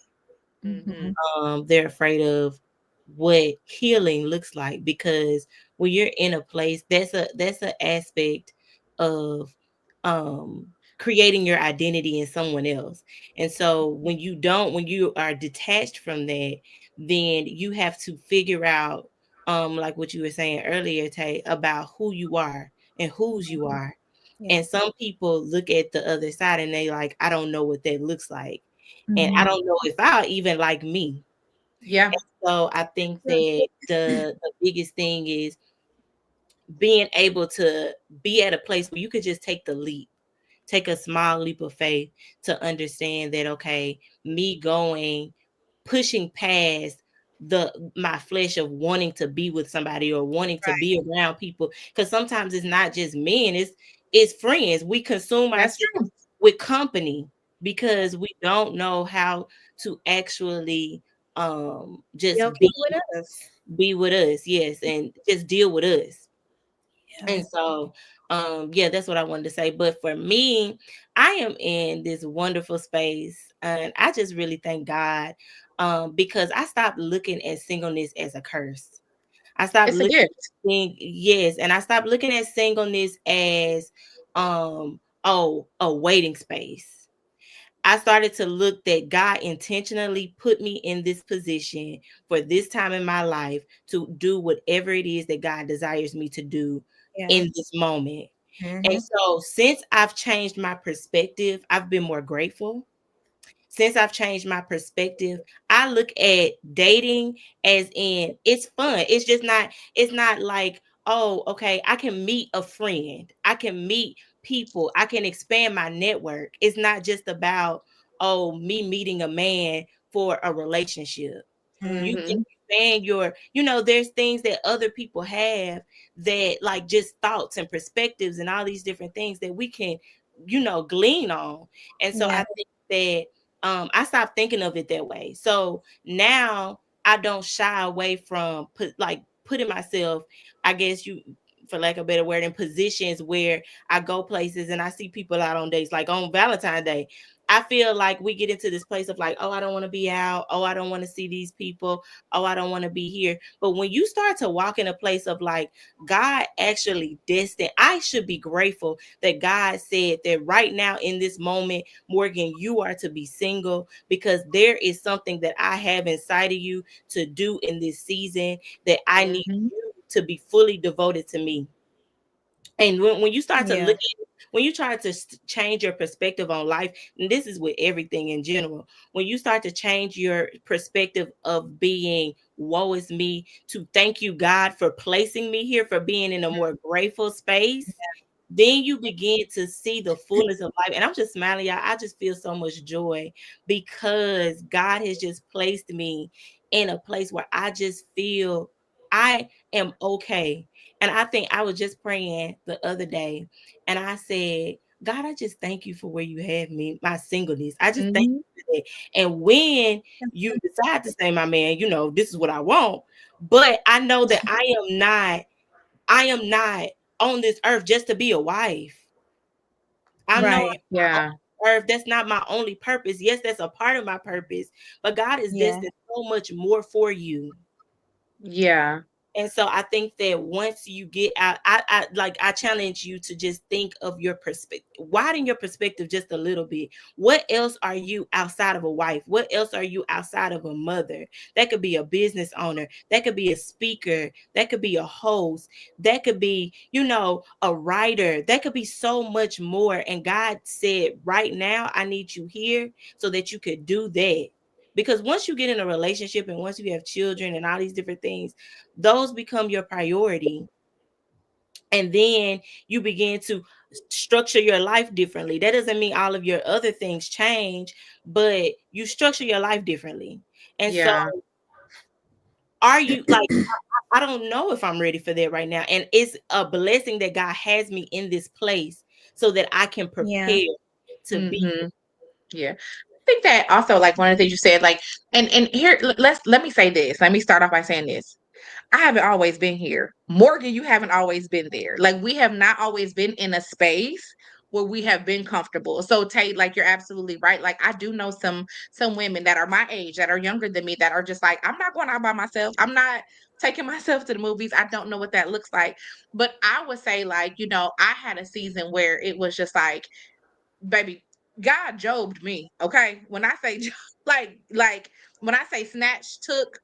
[SPEAKER 4] Mm-hmm.
[SPEAKER 5] They're afraid of what healing looks like, because when you're in a place, that's an aspect of creating your identity in someone else. And so when you are detached from that, then you have to figure out, like what you were saying earlier, Tay, about who you are and whose you are.
[SPEAKER 2] Yeah.
[SPEAKER 5] And some people look at the other side and they like, I don't know what that looks like. And I
[SPEAKER 3] Mhm.
[SPEAKER 5] don't know if I'll even like me.
[SPEAKER 4] Yeah.
[SPEAKER 5] So I think that the biggest thing is being able to be at a place where you could just take the leap, take a small leap of faith to understand that, okay, me pushing past my flesh of wanting to be with somebody or wanting to
[SPEAKER 2] Right.
[SPEAKER 5] be around people, because sometimes it's not just men, it's friends. We consume
[SPEAKER 4] That's
[SPEAKER 5] ourselves
[SPEAKER 4] true.
[SPEAKER 5] with company because we don't know how to actually
[SPEAKER 2] They'll
[SPEAKER 5] just
[SPEAKER 2] keep with us.
[SPEAKER 5] be with us, yes, and just deal with us.
[SPEAKER 2] Yeah.
[SPEAKER 5] And so, yeah, that's what I wanted to say. But for me, I am in this wonderful space, and I just really thank God, because I stopped looking at singleness as a curse. I stopped
[SPEAKER 4] It's a
[SPEAKER 5] looking,
[SPEAKER 4] gift.
[SPEAKER 5] yes, and I stopped looking at singleness as, a waiting space. I started to look that God intentionally put me in this position for this time in my life to do whatever it is that God desires me to do
[SPEAKER 2] Yeah.
[SPEAKER 5] in this moment. And
[SPEAKER 2] Mm-hmm.
[SPEAKER 5] so since I've changed my perspective, I've been more grateful. Since I've changed my perspective, I look at dating as in it's fun. It's not like, oh, okay, I can meet a friend. I can meet people. I can expand my network. It's not just about, oh, me meeting a man for a relationship. You can
[SPEAKER 4] Mm-hmm.
[SPEAKER 5] expand there's things that other people have, that like just thoughts and perspectives and all these different things that we can, glean on. And so
[SPEAKER 2] Yeah.
[SPEAKER 5] I think that I stopped thinking of it that way. So now I don't shy away from putting myself, I guess you, for lack of a better word, in positions where I go places and I see people out on dates, like on Valentine's Day. I feel like we get into this place of like, oh, I don't want to be out. Oh, I don't want to see these people. Oh, I don't want to be here. But when you start to walk in a place of like, God actually destined, I should be grateful that God said that right now in this moment, Morgan, you are to be single, because there is something that I have inside of you to do in this season that I need
[SPEAKER 4] Mm-hmm.
[SPEAKER 5] you to be fully devoted to me. And when you start to
[SPEAKER 2] Yeah.
[SPEAKER 5] look at, when you try to change your perspective on life, and this is with everything in general, when you start to change your perspective of being woe is me to thank you, God, for placing me here, for being in a more grateful space, then you begin to see the fullness of life. And I'm just smiling, y'all. I just feel so much joy because God has just placed me in a place where I just feel I am okay. And I think I was just praying the other day and I said, God, I just thank you for where you have me, my singleness. I just thank
[SPEAKER 4] Mm-hmm.
[SPEAKER 5] you for that. And when you decide to say, my man, this is what I want. But I know that I am not on this earth just to be a wife. I know I'm
[SPEAKER 2] Right.
[SPEAKER 5] not on
[SPEAKER 4] Yeah.
[SPEAKER 5] this earth. That's not my only purpose. Yes, that's a part of my purpose, but God is
[SPEAKER 2] Yeah.
[SPEAKER 5] destined so much more for you.
[SPEAKER 4] Yeah.
[SPEAKER 5] And so I think that once you get out, I challenge you to just think of your perspective, widen your perspective just a little bit. What else are you outside of a wife? What else are you outside of a mother? That could be a business owner, that could be a speaker, that could be a host, that could be, a writer, that could be so much more. And God said, right now, I need you here so that you could do that. Because once you get in a relationship and once you have children and all these different things, those become your priority. And then you begin to structure your life differently. That doesn't mean all of your other things change, but you structure your life differently. And so
[SPEAKER 4] Yeah.
[SPEAKER 5] are you like, I don't know if I'm ready for that right now. And it's a blessing that God has me in this place so that I can prepare to be.
[SPEAKER 4] Mm-hmm. Yeah. I think that also, like, one of the things you said, like, and here, let me say this. Let me start off by saying this. I haven't always been here. Morgan, you haven't always been there. Like, we have not always been in a space where we have been comfortable. So Tate, like, you're absolutely right. Like, I do know some women that are my age, that are younger than me, that are just like, I'm not going out by myself. I'm not taking myself to the movies. I don't know what that looks like. But I would say, like, I had a season where it was just like, baby, God jobed me. Okay. When I say like when I say snatch, took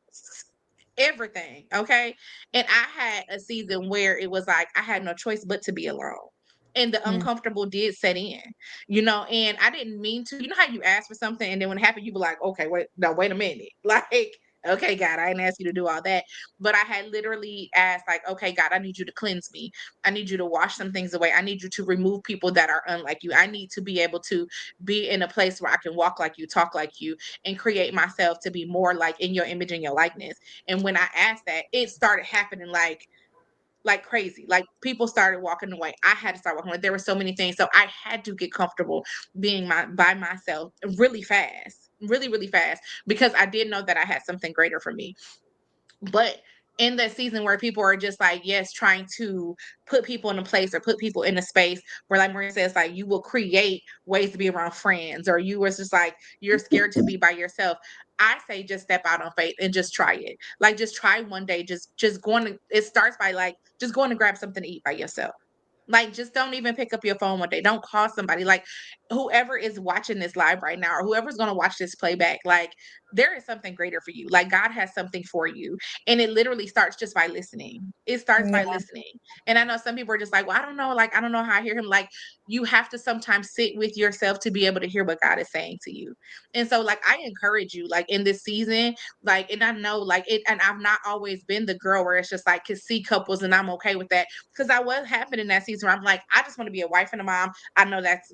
[SPEAKER 4] everything. Okay. And I had a season where it was like I had no choice but to be alone. And the uncomfortable did set in, and I didn't mean to. You know how you ask for something and then when it happened, you be like, okay, wait, no, wait a minute. Like, okay, God, I didn't ask you to do all that. But I had literally asked, like, okay, God, I need you to cleanse me. I need you to wash some things away. I need you to remove people that are unlike you. I need to be able to be in a place where I can walk like you, talk like you, and create myself to be more like in your image and your likeness. And when I asked that, it started happening like crazy. Like, people started walking away. I had to start walking away. There were so many things. So I had to get comfortable being by myself really fast, really, really fast, because I did know that I had something greater for me. But in that season where people are just like, yes, trying to put people in a place or put people in a space where, like Maria says, like, you will create ways to be around friends, or you was just like, you're scared to be by yourself. I say just step out on faith and just try it. Like, just try one day, just going to, it starts by like just going to grab something to eat by yourself. Like, just don't even pick up your phone one day. Don't call somebody. Like, whoever is watching this live right now, or whoever's going to watch this playback, like, there is something greater for you. Like, God has something for you. And it literally starts just by listening. It starts by listening. And I know some people are just like, well, I don't know. Like, I don't know how I hear him. Like, you have to sometimes sit with yourself to be able to hear what God is saying to you. And so, like, I encourage you, like, in this season, like, and I know, like, it, and I've not always been the girl where it's just like, can see couples and I'm okay with that. Because I was happening in that season where I'm like, I just want to be a wife and a mom. I know that's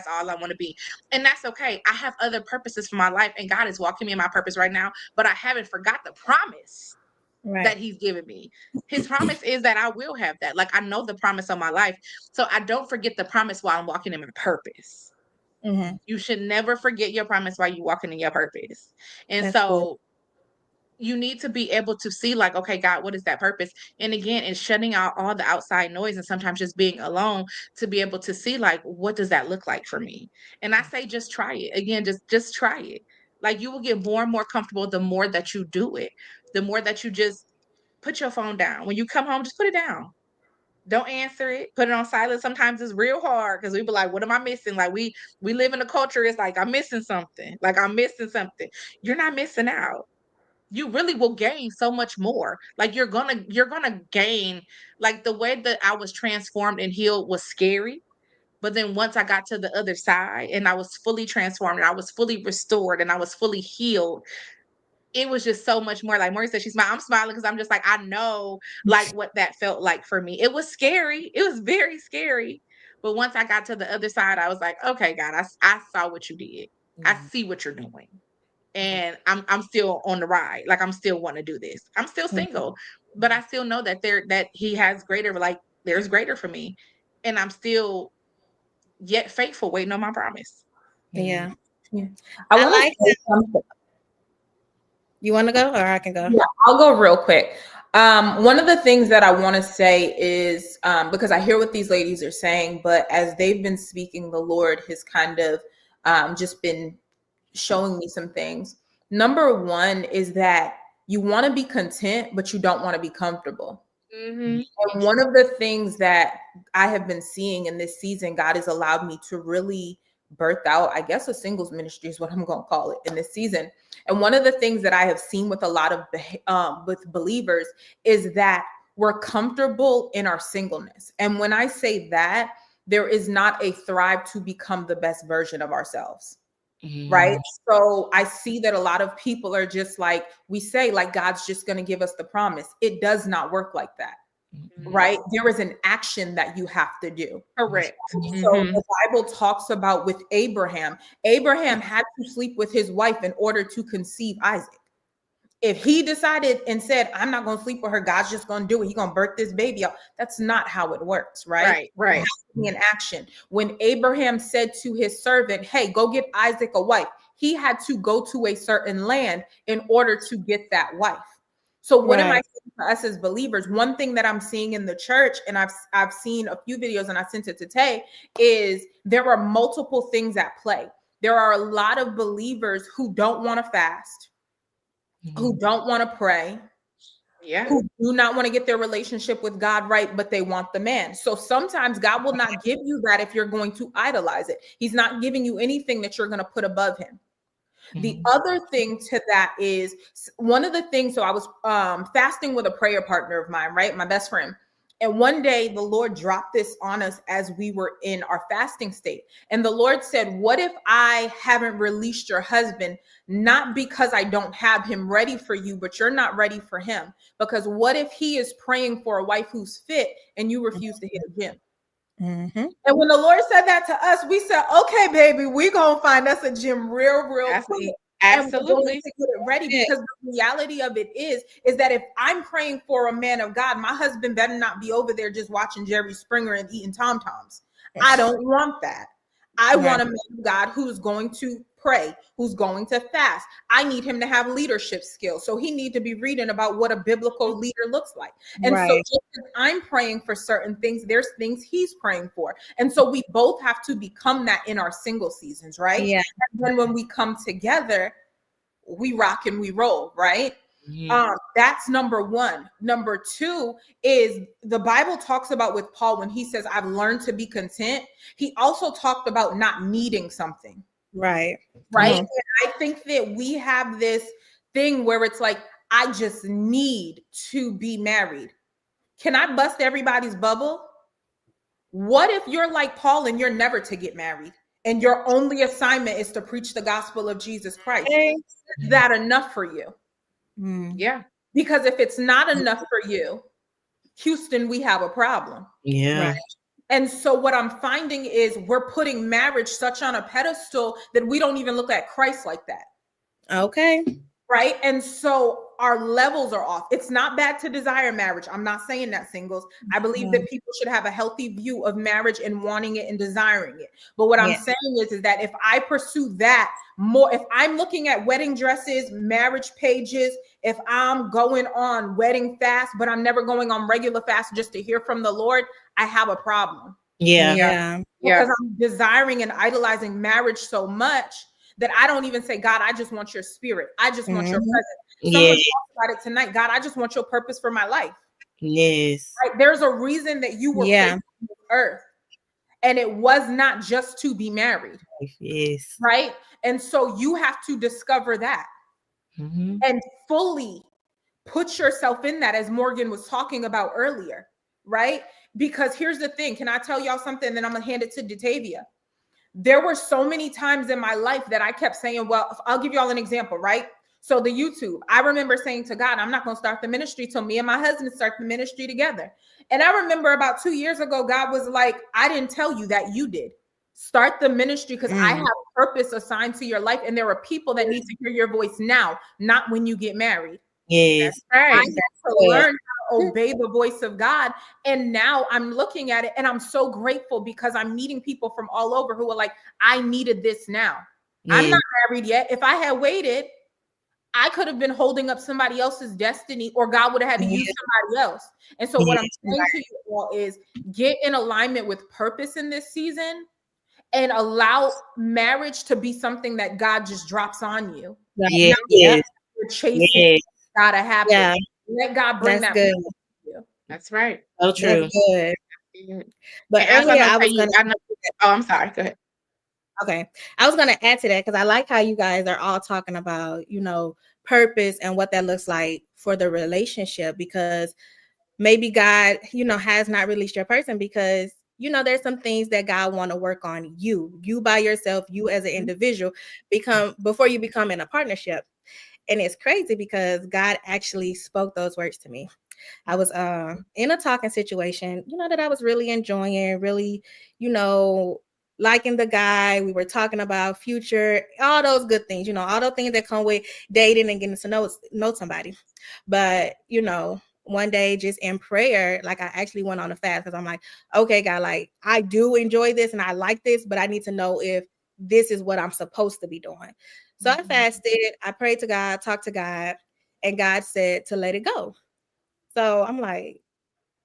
[SPEAKER 4] all I want to be. And that's okay. I have other purposes for my life, and God is walking me in my purpose right now, but I haven't forgot the promise that he's given me. His promise is that I will have that. Like, I know the promise of my life. So I don't forget the promise while I'm walking in my purpose. You should never forget your promise while you're walking in your purpose. And
[SPEAKER 1] That's good.
[SPEAKER 4] so you need to be able to see, like, okay, God, what is that purpose? And again, it's shutting out all the outside noise and sometimes just being alone to be able to see, like, what does that look like for me? And I say, just try it. Again, just try it. Like, you will get more and more comfortable the more that you do it, the more that you just put your phone down. When you come home, just put it down. Don't answer it. Put it on silent. Sometimes it's real hard because we be like, what am I missing? Like, we live in a culture, it's like, I'm missing something. Like, I'm missing something. You're not missing out. You really will gain so much more. Like, you're gonna gain, like, the way that I was transformed and healed was scary. But then once I got to the other side and I was fully transformed and I was fully restored and I was fully healed, it was just so much more. Like Marie said, I'm smiling because I'm just like, I know, like, what that felt like for me. It was scary. It was very scary. But once I got to the other side, I was like, okay, God, I saw what you did. I see what you're doing. And I'm still on the ride. Like, I'm still want to do this. I'm still single, but I still know that he has greater, like, there's greater for me. And I'm still yet faithful, waiting on my promise.
[SPEAKER 1] Yeah.
[SPEAKER 3] I
[SPEAKER 1] I
[SPEAKER 3] want to
[SPEAKER 1] like
[SPEAKER 3] say something.
[SPEAKER 1] You want to go, or I can go?
[SPEAKER 3] Yeah, I'll go real quick. One of the things that I want to say is because I hear what these ladies are saying, but as they've been speaking, the Lord has kind of just been showing me some things. Number one is that you want to be content, but you don't want to be comfortable.
[SPEAKER 4] Mm-hmm.
[SPEAKER 3] And one of the things that I have been seeing in this season, God has allowed me to really birth out, I guess, a singles ministry is what I'm going to call it in this season. And one of the things that I have seen with a lot of with believers is that we're comfortable in our singleness. And when I say that, there is not a thrive to become the best version of ourselves. Right. So I see that a lot of people are just like, we say, like, God's just going to give us the promise. It does not work like that. right? There is an action that you have to do.
[SPEAKER 4] Correct.
[SPEAKER 3] So the Bible talks about with Abraham had to sleep with his wife in order to conceive Isaac. If he decided and said, I'm not going to sleep with her, God's just going to do it, he's going to birth this baby out. That's not how it works, right?
[SPEAKER 4] Right.
[SPEAKER 3] It has to be an action. When Abraham said to his servant, hey, go get Isaac a wife, he had to go to a certain land in order to get that wife. So what am I saying for us as believers? One thing that I'm seeing in the church, and I've seen a few videos and I sent it to Tay, is there are multiple things at play. There are a lot of believers who don't want to fast, who don't want to pray, who do not want to get their relationship with God right, but they want the man. So sometimes God will not give you that if you're going to idolize it. He's not giving you anything that you're going to put above him. The other thing to that is one of the things, so I was fasting with a prayer partner of mine, right? My best friend. And one day the Lord dropped this on us as we were in our fasting state. And the Lord said, what if I haven't released your husband, not because I don't have him ready for you, but you're not ready for him? Because what if he is praying for a wife who's fit and you refuse to hit a gym? And when the Lord said that to us, we said, okay, baby, we're going to find us a gym real quick.
[SPEAKER 4] Absolutely.
[SPEAKER 3] To get it ready, because the reality of it is that if I'm praying for a man of God, my husband better not be over there just watching Jerry Springer and eating Tom-Toms. I don't want that. I want a man of God who's going to pray, who's going to fast. I need him to have leadership skills. So he need to be reading about what a biblical leader looks like. And so just as I'm praying for certain things, there's things he's praying for. And so we both have to become that in our single seasons, right? Yeah. And then when we come together, we rock and we roll, right? That's number one. Number two is the Bible talks about with Paul when he says, I've learned to be content. He also talked about not needing something. Right. And I think that we have this thing where it's like, I just need to be married. Can I bust everybody's bubble? What if you're like Paul and you're never to get married and your only assignment is to preach the gospel of Jesus Christ? Is that enough for you?
[SPEAKER 4] Yeah.
[SPEAKER 3] Because if it's not enough for you, Houston, we have a problem.
[SPEAKER 5] Yeah.
[SPEAKER 3] And so what I'm finding is we're putting marriage such on a pedestal that we don't even look at Christ like that. Okay. Right. And so our levels are off. It's not bad to desire marriage. I'm not saying that, singles. I believe that people should have a healthy view of marriage and wanting it and desiring it. But what I'm saying is that if I pursue that more, if I'm looking at wedding dresses, marriage pages, if I'm going on wedding fast, but I'm never going on regular fast just to hear from the Lord, I have a problem. Because I'm desiring and idolizing marriage so much that I don't even say, God, I just want your spirit. I just want your presence. Someone talked about it tonight. God, I just want your purpose for my life. Yes. Right? There's a reason that you were placed on this earth. And it was not just to be married. Yes. Right? And so you have to discover that and fully put yourself in that, as Morgan was talking about earlier. Right? Because here's the thing. Can I tell y'all something? Then I'm going to hand it to DaTavia. There were so many times in my life that I kept saying, well, I'll give y'all an example, right? So the YouTube, I remember saying to God, I'm not going to start the ministry till me and my husband start the ministry together. And I remember about 2 years ago, God was like, I didn't tell you that, you did. Start the ministry because I have purpose assigned to your life. And there are people that need to hear your voice now, not when you get married. Yes. Right. I had to learn how to obey the voice of God. And now I'm looking at it and I'm so grateful because I'm meeting people from all over who are like, I needed this now. I'm not married yet. If I had waited, I could have been holding up somebody else's destiny, or God would have had to use somebody else. And so what I'm saying to you all is get in alignment with purpose in this season and allow marriage to be something that God just drops on you. You're chasing. Gotta happen. Let God bring that.
[SPEAKER 2] Good.
[SPEAKER 4] That's right.
[SPEAKER 5] So true.
[SPEAKER 2] That's good. But earlier I was gonna.
[SPEAKER 4] I'm sorry. Go ahead.
[SPEAKER 2] Okay, I was gonna add to that because I like how you guys are all talking about, purpose and what that looks like for the relationship. Because maybe God, has not released your person because there's some things that God want to work on you by yourself, you as an individual before you become in a partnership. And it's crazy because God actually spoke those words to me. I was in a talking situation, that I was really enjoying, really, liking the guy. We were talking about future, all those good things, all those things that come with dating and getting to know somebody. But, one day just in prayer, like I actually went on a fast because I'm like, okay, God, like I do enjoy this and I like this, but I need to know if this is what I'm supposed to be doing. So I fasted, I prayed to God, talked to God, and God said to let it go. So I'm like,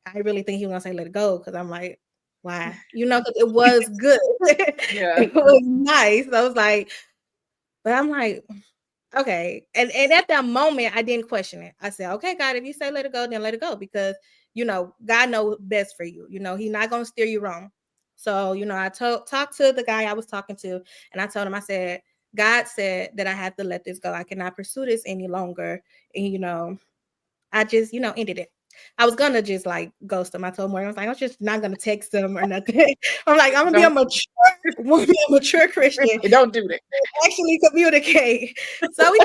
[SPEAKER 2] I really think he was gonna say let it go because I'm like, why? Because it was good. It was nice. I was like, but I'm like, okay. And at that moment, I didn't question it. I said, okay, God, if you say let it go, then let it go because God knows best for you. He's not gonna steer you wrong. So, I talked to the guy I was talking to, and I told him, I said, God said that I have to let this go. I cannot pursue this any longer. And I just, ended it. I was gonna just like ghost him. I told Morgan, I was like, I'm just not gonna text him or nothing. I'm like, I'm gonna be a mature Christian.
[SPEAKER 4] Don't do that.
[SPEAKER 2] Actually communicate. So we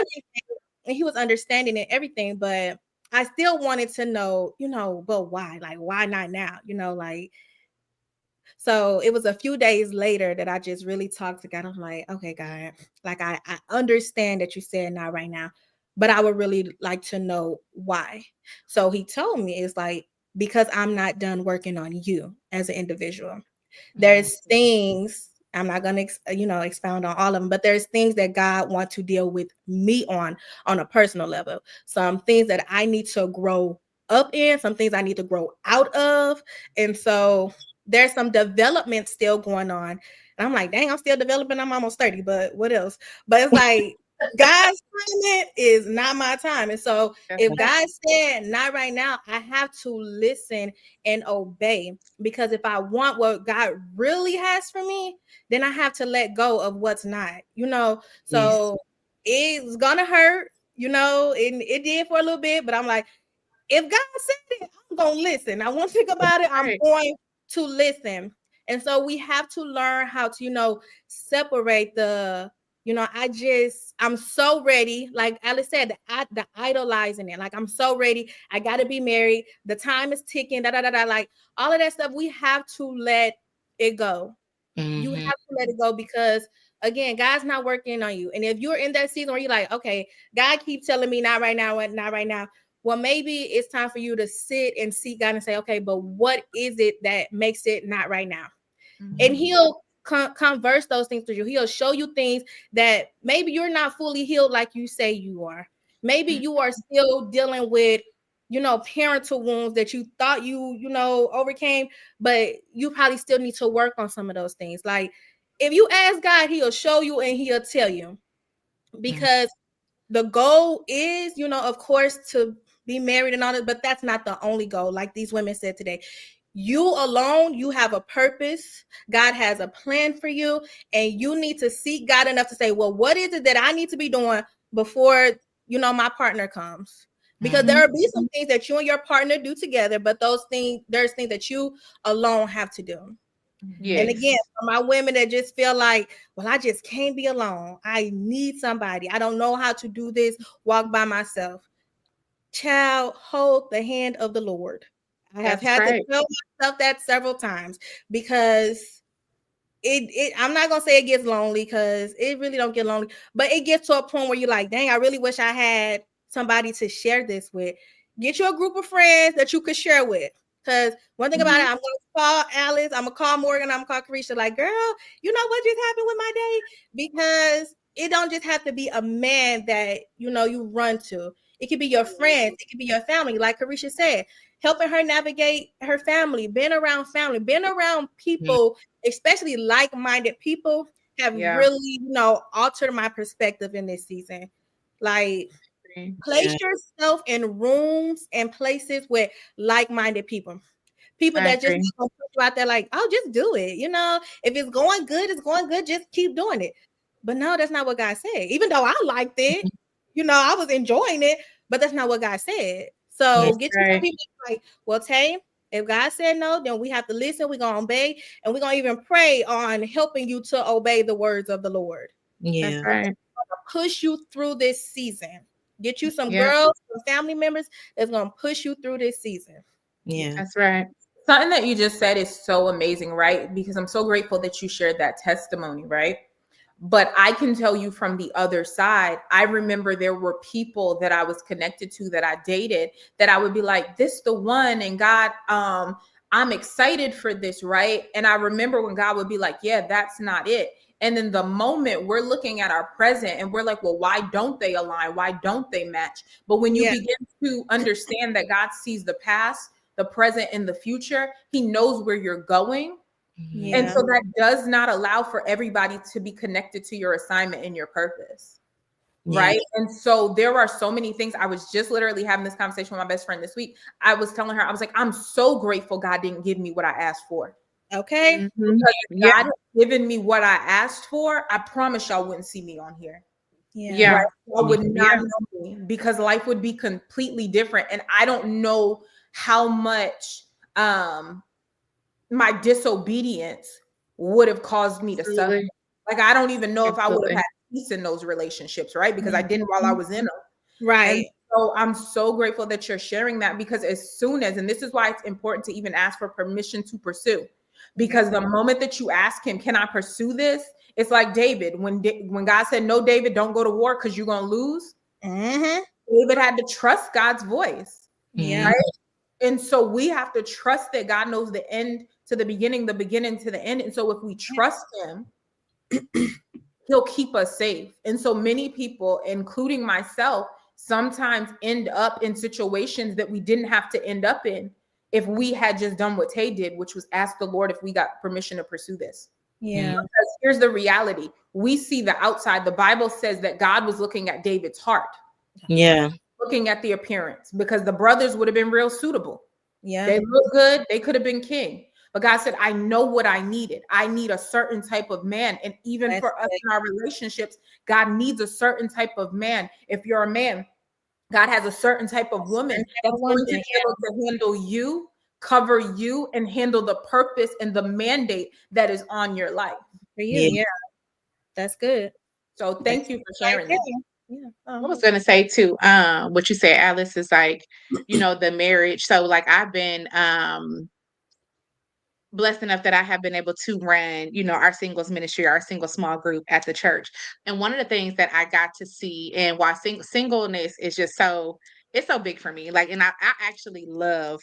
[SPEAKER 2] and he was understanding and everything, but I still wanted to know, but why? Like, why not now? Like, so it was a few days later that I just really talked to God. I'm like, okay, God, like I understand that you said not right now, but I would really like to know why. So he told me it's like, because I'm not done working on you as an individual. There's things I'm not going to, expound on all of them, but there's things that God wants to deal with me on a personal level. Some things that I need to grow up in, some things I need to grow out of. And so there's some development still going on. And I'm like, dang, I'm still developing. I'm almost 30, but what else? But it's like, God's time is not my time. And so if God said not right now, I have to listen and obey, because if I want what God really has for me, then I have to let go of what's not, so it's gonna hurt, and it did for a little bit, but I'm like, if God said it, I'm gonna listen. I won't think about it. I'm going to listen. And so we have to learn how to, separate the, I'm so ready. Like Alice said, the idolizing it. Like, I'm so ready. I gotta be married. The time is ticking. Like all of that stuff. We have to let it go. You have to let it go because again, God's not working on you. And if you're in that season where you're like, okay, God keeps telling me not right now, not right now. Well, maybe it's time for you to sit and seek God and say, okay, but what is it that makes it not right now? And he'll converse those things to you. He'll show you things that maybe you're not fully healed like you say you are. Maybe you are still dealing with, parental wounds that you thought you overcame, but you probably still need to work on some of those things. Like, if you ask God, he'll show you and he'll tell you, because the goal is, of course, to be married and all that, but that's not the only goal. Like these women said today, you alone, you have a purpose. God has a plan for you, and you need to seek God enough to say, well, what is it that I need to be doing before, my partner comes? Because there will be some things that you and your partner do together, but there's things that you alone have to do. Yes. And again, for my women that just feel like, well, I just can't be alone. I need somebody. I don't know how to do this. Walk by myself. Child, hold the hand of the Lord. I have had to tell myself that several times, because I'm not gonna say it gets lonely, because it really don't get lonely, but it gets to a point where you're like, dang, I really wish I had somebody to share this with. Get you a group of friends that you could share with. Because one thing about it, I'm gonna call Alice, I'm gonna call Morgan, I'm gonna call Karicia, like, girl, you know what just happened with my day? Because it don't just have to be a man that you run to. It could be your friends, it could be your family, like Karicia said, helping her navigate her family, being around people, especially like-minded people, have really, altered my perspective in this season. Like, place yourself in rooms and places with like-minded people that just put you out there like, oh, just do it. If it's going good, it's going good. Just keep doing it. But no, that's not what God said. Even though I liked it, I was enjoying it, but that's not what God said. So get you some people like, well, Tay, if God said no, then we have to listen. We're going to obey, and we're going to even pray on helping you to obey the words of the Lord.
[SPEAKER 5] Yeah.
[SPEAKER 2] That's right. Push you through this season. Get you some
[SPEAKER 4] Yeah.
[SPEAKER 2] girls, some family members that's gonna push you through this season.
[SPEAKER 5] Yeah.
[SPEAKER 4] That's right.
[SPEAKER 3] Something that you just said is so amazing, right? Because I'm so grateful that you shared that testimony, right? But I can tell you from the other side, I remember there were people that I was connected to that I dated that I would be like, this the one, and God, I'm excited for this, right? And I remember when God would be like, yeah, that's not it. And then the moment we're looking at our present and we're like, well, why don't they align? Why don't they match? But when you begin to understand that God sees the past, the present, and the future, he knows where you're going.
[SPEAKER 2] Yeah.
[SPEAKER 3] And so that does not allow for everybody to be connected to your assignment and your purpose. Right. And so there are so many things. I was just literally having this conversation with my best friend this week. I was telling her, I was like, I'm so grateful God didn't give me what I asked for.
[SPEAKER 2] Okay.
[SPEAKER 3] Because if God had given me what I asked for, I promise y'all wouldn't see me on here.
[SPEAKER 2] Yeah.
[SPEAKER 3] Right? I would not know me because life would be completely different. And I don't know how much my disobedience would have caused me to suffer. Like, I don't even know if I would have had peace in those relationships, right? Because I didn't while I was in them.
[SPEAKER 2] Right.
[SPEAKER 3] And so I'm so grateful that you're sharing that, because as soon as, and this is why it's important to even ask for permission to pursue, because the moment that you ask him, can I pursue this? It's like David, when God said, no, David, don't go to war because you're going to lose. David had to trust God's voice.
[SPEAKER 2] Yeah.
[SPEAKER 3] Right? And so we have to trust that God knows the end to the beginning to the end. And so if we trust him, he'll keep us safe. And so many people, including myself, sometimes end up in situations that we didn't have to end up in if we had just done what Tay did, which was ask the Lord if we got permission to pursue this.
[SPEAKER 2] Yeah.
[SPEAKER 3] Because here's the reality. We see the outside. The Bible says that God was looking at David's heart.
[SPEAKER 5] Yeah.
[SPEAKER 3] Looking at the appearance, because the brothers would have been real suitable.
[SPEAKER 2] Yeah.
[SPEAKER 3] They look good. They could have been king. But God said, I know what I needed. I need a certain type of man. And even for us in our relationships, God needs a certain type of man. If you're a man, God has a certain type of woman that's going to be able to handle you, cover you, and handle the purpose and the mandate that is on your life.
[SPEAKER 2] For you. Yeah. That's good.
[SPEAKER 3] So thank you for sharing that.
[SPEAKER 2] Yeah.
[SPEAKER 4] I was gonna say too, what you said, Alice, is like, the marriage. So like I've been blessed enough that I have been able to run, our singles ministry, our single small group at the church. And one of the things that I got to see, and why singleness is just it's so big for me. Like, and I actually love,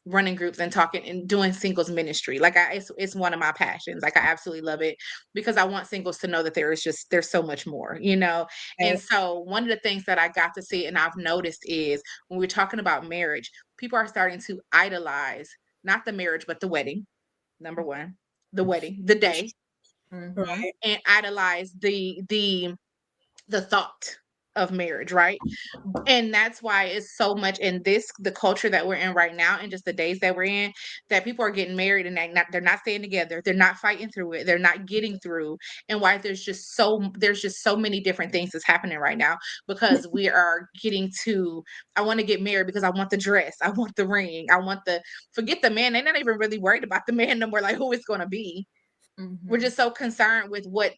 [SPEAKER 4] running groups and talking and doing singles ministry. Like it's one of my passions. Like I absolutely love it, because I want singles to know that there's so much more, And so one of the things that I got to see and I've noticed is when we're talking about marriage, people are starting to idolize not the marriage, but the wedding. Number one, the wedding, the day,
[SPEAKER 2] Right.
[SPEAKER 4] and idolize the thought of marriage, right? And that's why it's so much in the culture that we're in right now, and just the days that we're in, that people are getting married and they're not staying together, they're not fighting through it, they're not getting through. And why there's just so many different things that's happening right now, because we are getting to, I want to get married because I want the dress, I want the ring, I want forget the man. They're not even really worried about the man no more, like who it's going to be. We're just so concerned with what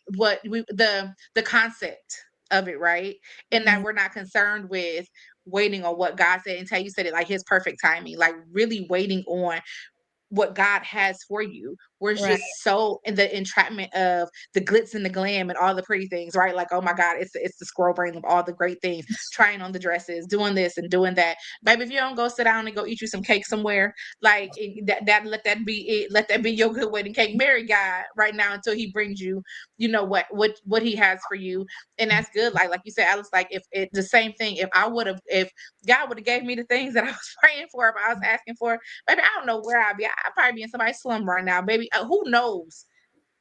[SPEAKER 4] we the concept of it, right? And that we're not concerned with waiting on what God said. Until you said it, like his perfect timing, like really waiting on what God has for you. We're just so in the entrapment of the glitz and the glam and all the pretty things, right? Like, oh my God, it's the squirrel brain of all the great things, trying on the dresses, doing this and doing that. Baby, if you don't go sit down and go eat you some cake somewhere, like that let that be it. Let that be your good wedding cake. Marry God right now until he brings you, what he has for you. And that's good. Like you said, Alice, like if it the same thing, if God would have gave me the things that I was praying for, if I was asking for, baby, I don't know where I'd be. I'd probably be in somebody's slum right now, baby. Who knows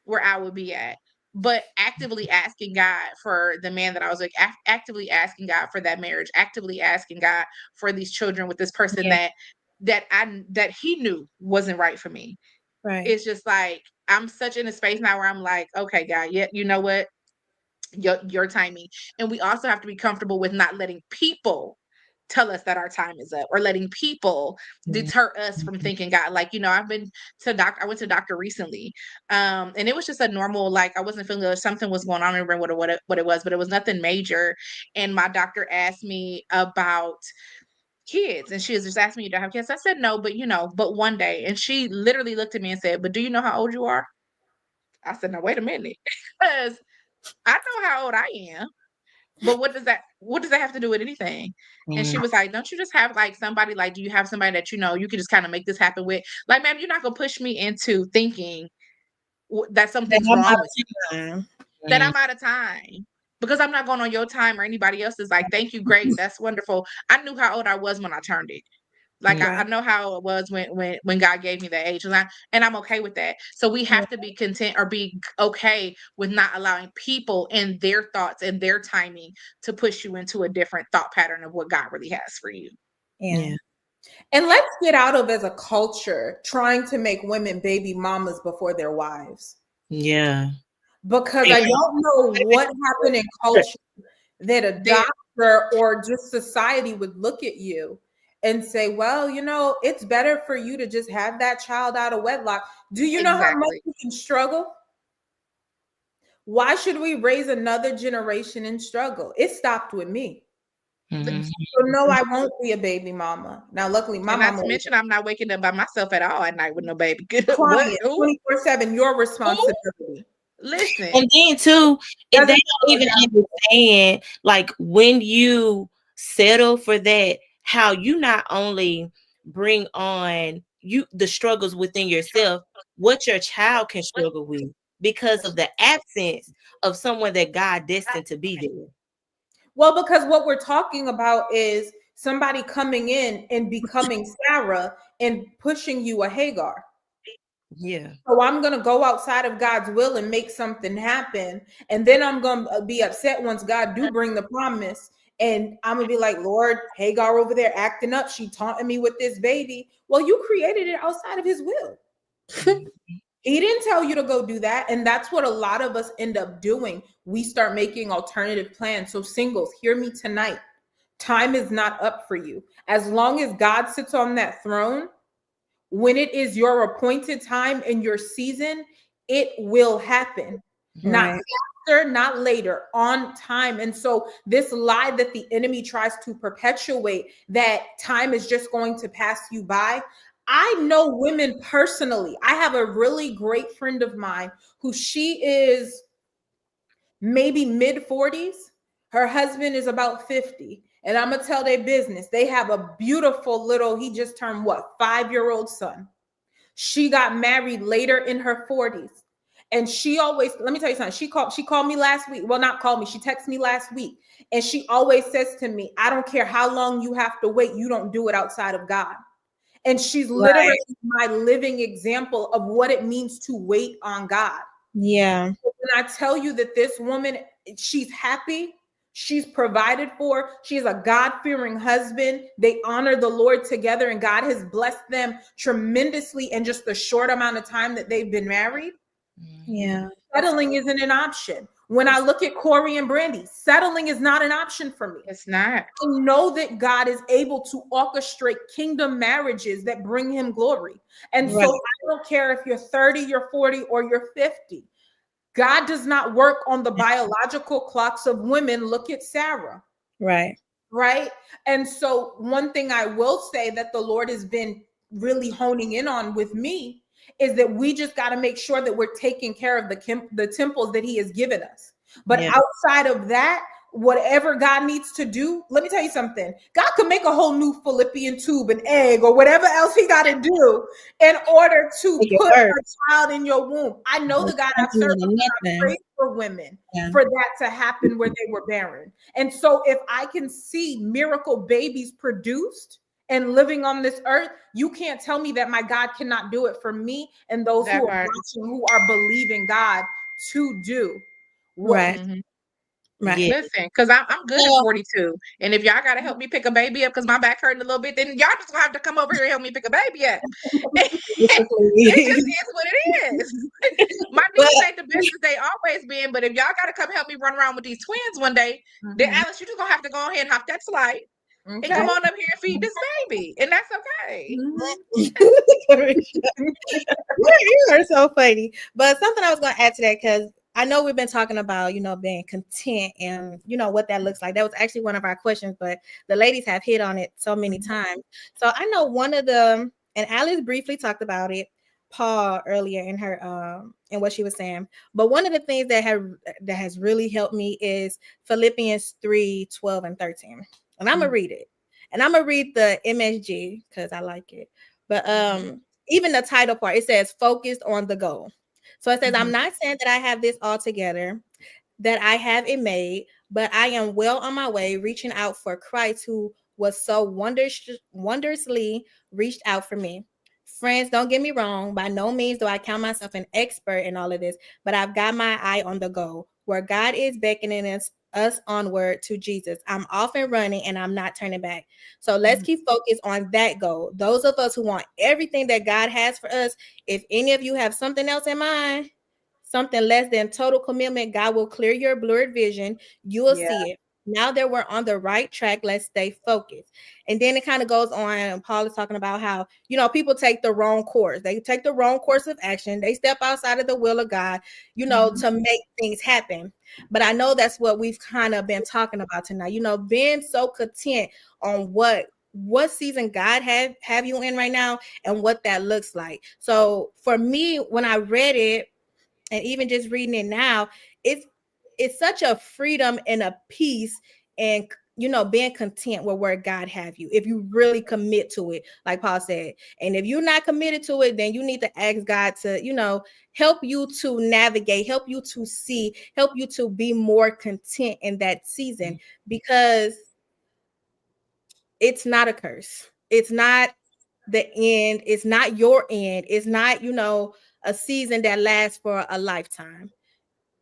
[SPEAKER 4] where I would be at? But actively asking God for the man that I was like, actively asking God for that marriage, actively asking God for these children with this person that he knew wasn't right for me.
[SPEAKER 2] Right.
[SPEAKER 4] It's just like I'm such in a space now where I'm like, okay, God, yeah, you know what? Your timing. And we also have to be comfortable with not letting people tell us that our time is up, or letting people deter us from thinking God. Like, you know, I went to doctor recently. And it was just a normal, like, I wasn't feeling good. Something was going on. I don't remember what it was, but it was nothing major. And my doctor asked me about kids, and she was just asking me, do I have kids? I said no, but you know, but one day. And she literally looked at me and said, but do you know how old you are? I said, no, wait a minute. Because I know how old I am. But what does that have to do with anything? And she was like, don't you just have like somebody, like, do you have somebody that you know you can just kind of make this happen with? Like, ma'am, you're not gonna push me into thinking that something's wrong with you, that I'm out of time, because I'm not going on your time or anybody else's. Like, thank you, great, that's wonderful. I knew how old I was when I turned it. Like, I know how it was when God gave me that age, and I'm okay with that. So we have to be content, or be okay with not allowing people and their thoughts and their timing to push you into a different thought pattern of what God really has for you.
[SPEAKER 3] Yeah. And let's get out of, as a culture, trying to make women baby mamas before their wives.
[SPEAKER 5] Yeah.
[SPEAKER 3] Because I don't know what happened in culture that a doctor or just society would look at you and say, well, you know, it's better for you to just have that child out of wedlock. Do you know how much you can struggle? Why should we raise another generation in struggle? It stopped with me. So no, I won't be a baby mama. Now, luckily, my mama.
[SPEAKER 4] Not to mention, I'm not waking up by myself at all at night with no baby.
[SPEAKER 3] 24/7, your responsibility.
[SPEAKER 4] Listen.
[SPEAKER 5] And then too, if they don't even understand, like, when you settle for that, how you not only bring on the struggles within yourself, what your child can struggle with because of the absence of someone that God destined to be there.
[SPEAKER 3] Well, because what we're talking about is somebody coming in and becoming Sarah and pushing you a Hagar.
[SPEAKER 5] Yeah.
[SPEAKER 3] So I'm going to go outside of God's will and make something happen. And then I'm going to be upset once God do bring the promise. And I'm going to be like, Lord, Hagar over there acting up. She taunting me with this baby. Well, you created it outside of his will. He didn't tell you to go do that. And that's what a lot of us end up doing. We start making alternative plans. So singles, hear me tonight. Time is not up for you. As long as God sits on that throne, when it is your appointed time in your season, it will happen. Not faster, not later, on time. And so this lie that the enemy tries to perpetuate, that time is just going to pass you by. I know women personally. I have a really great friend of mine who, she is maybe mid-40s. Her husband is about 50. And I'm going to tell their business. They have a beautiful little, he just turned 5-year-old son. She got married later in her 40s. And she always, let me tell you something. She called me last week. Well, not called me. She texted me last week. And she always says to me, I don't care how long you have to wait. You don't do it outside of God. And she's literally my living example of what it means to wait on God.
[SPEAKER 1] Yeah.
[SPEAKER 3] When I tell you that this woman, she's happy, she's provided for, she has a God-fearing husband, they honor the Lord together, and God has blessed them tremendously in just the short amount of time that they've been married.
[SPEAKER 1] Yeah.
[SPEAKER 3] Settling isn't an option. When I look at Corey and Brandy, settling is not an option for me.
[SPEAKER 4] It's not.
[SPEAKER 3] I know that God is able to orchestrate kingdom marriages that bring him glory. And so I don't care if you're 30, you're 40, or you're 50. God does not work on the biological clocks of women. Look at Sarah.
[SPEAKER 1] Right.
[SPEAKER 3] And so one thing I will say that the Lord has been really honing in on with me is that we just got to make sure that we're taking care of the temples that he has given us. But outside of that, whatever God needs to do, let me tell you something. God could make a whole new fallopian tube, an egg, or whatever else he got to do in order to put a child in your womb. I know the God I've served, I pray for women for that to happen where they were barren. And so if I can see miracle babies produced and living on this earth, you can't tell me that my God cannot do it for me and those who are watching, who are believing God to do.
[SPEAKER 1] Right.
[SPEAKER 4] Listen, because I'm good at 42. And if y'all got to help me pick a baby up because my back hurting a little bit, then y'all just gonna have to come over here and help me pick a baby up. It just is what it is. My knees ain't the best as they always been, but if y'all got to come help me run around with these twins one day, then Alice, you just gonna have to go ahead and hop that slide. and
[SPEAKER 3] Okay.
[SPEAKER 4] come on up here and feed this baby, and that's okay.
[SPEAKER 2] You are so funny. But something I was going to add to that, because I know we've been talking about, being content and, what that looks like. That was actually one of our questions, but the ladies have hit on it so many times. So I know one of the, and Alice briefly talked about it, Paul, earlier in her in what she was saying. But one of the things that has really helped me is Philippians 3:12 and 13. And I'm gonna read it. And I'm gonna read the MSG because I like it. But even the title part, it says focused on the goal. So it says, I'm not saying that I have this all together, that I have it made, but I am well on my way, reaching out for Christ, who was so wondrously reached out for me. Friends, don't get me wrong. By no means do I count myself an expert in all of this, but I've got my eye on the goal, where God is beckoning us onward to Jesus. I'm off and running, and I'm not turning back. So let's keep focused on that goal. Those of us who want everything that God has for us, if any of you have something else in mind, something less than total commitment, God will clear your blurred vision. You will see it. Now that we're on the right track, let's stay focused. And then it kind of goes on, and Paul is talking about how, people take the wrong course. They take the wrong course of action. They step outside of the will of God, to make things happen. But I know that's what we've kind of been talking about tonight, being so content on what season God have you in right now and what that looks like. So for me, when I read it, and even just reading it now, it's such a freedom and a peace, and being content with where God have you, if you really commit to it, like Paul said. And if you're not committed to it, then you need to ask God to help you to navigate, help you to see, help you to be more content in that season, because it's not a curse. It's not the end. It's not your end. It's not a season that lasts for a lifetime.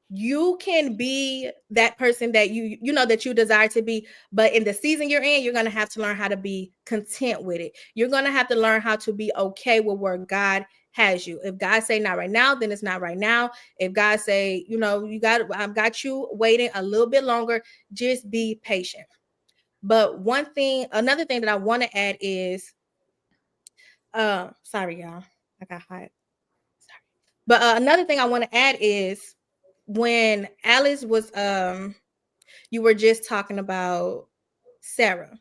[SPEAKER 2] You can be that person that that you desire to be, but in the season you're in, you're going to have to learn how to be content with it. You're going to have to learn how to be okay with where God has you. If God say not right now, then it's not right now. If God say, I've got you waiting a little bit longer, just be patient. But another thing that I want to add is, sorry y'all, I got hot. Sorry. But another thing I want to add is, when Alice was you were just talking about Sarah,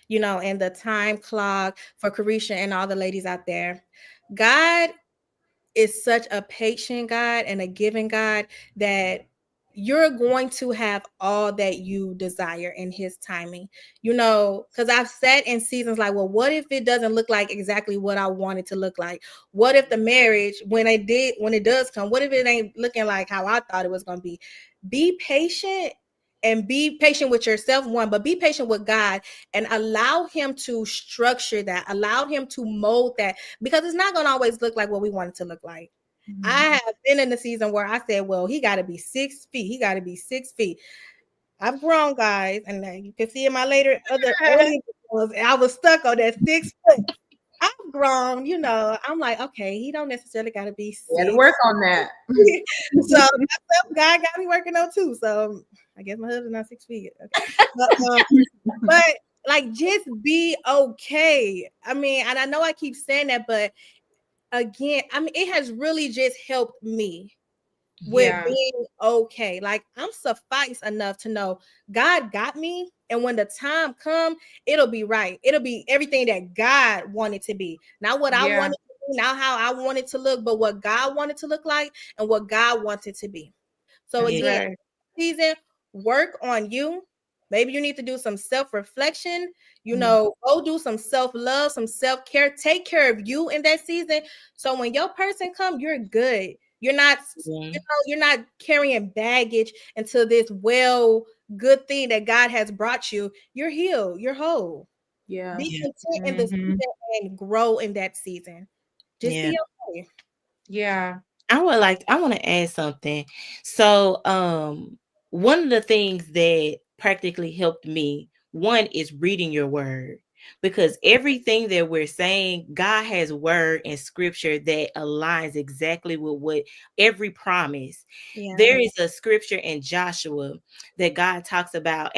[SPEAKER 2] and the time clock for Karicia and all the ladies out there. God is such a patient God and a giving God that you're going to have all that you desire in his timing, because I've sat in seasons like, well, what if it doesn't look like exactly what I want it to look like? What if the marriage, when it does come, what if it ain't looking like how I thought it was going to be? Be patient, and be patient with yourself, one, but be patient with God, and allow him to structure that, allow him to mold that, because it's not going to always look like what we want it to look like. I have been in the season where I said, well, he got to be 6 feet. He got to be 6 feet. I've grown, guys, and you can see in my early videos, I was stuck on that 6 foot. I've grown, I'm like, okay, he don't necessarily got to be 6.
[SPEAKER 3] You had to work on that.
[SPEAKER 2] So God got me working on too. So I guess my husband's not 6 feet. Okay. But like, just be okay. I mean, and I know I keep saying that, but again, I mean, it has really just helped me with being okay. Like, I'm suffice enough to know God got me, and when the time come, it'll be right. It'll be everything that God wanted to be, not what I wanted to be, not how I wanted to look, but what God wanted to look like and what God wanted to be. So again, season, work on you. Maybe you need to do some self-reflection, go do some self-love, some self-care. Take care of you in that season. So when your person come, you're good. You're not, you're not carrying baggage into this good thing that God has brought you. You're healed. You're whole.
[SPEAKER 3] Yeah.
[SPEAKER 2] Be content in the season and grow in that season. Just be okay.
[SPEAKER 4] Yeah.
[SPEAKER 5] I want to add something. So, one of the things that practically helped me, one, is reading your word, because everything that we're saying, God has word and scripture that aligns exactly with what every promise. Yeah. There is a scripture in Joshua that God talks about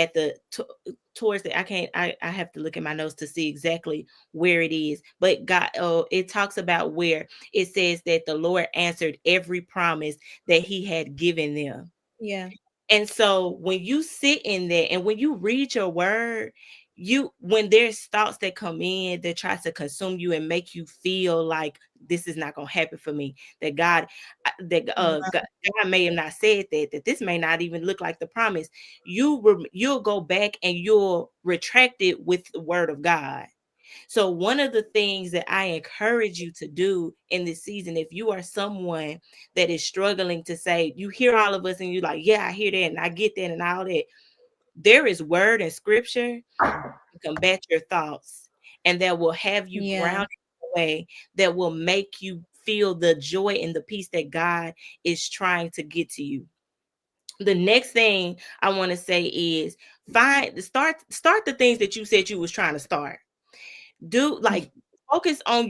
[SPEAKER 5] towards the, I have to look at my notes to see exactly where it is, but God, it talks about where it says that the Lord answered every promise that he had given them.
[SPEAKER 1] Yeah.
[SPEAKER 5] And so when you sit in there and when you read your word, when there's thoughts that come in that tries to consume you and make you feel like this is not going to happen for me, that God may have not said that this may not even look like the promise, you'll go back and you'll retract it with the word of God. So one of the things that I encourage you to do in this season, if you are someone that is struggling to say, you hear all of us and you're like, yeah, I hear that and I get that and all that, there is word and scripture to combat your thoughts, and that will have you grounded in a way that will make you feel the joy and the peace that God is trying to get to you. The next thing I want to say is start the things that you said you was trying to start. Do like focus on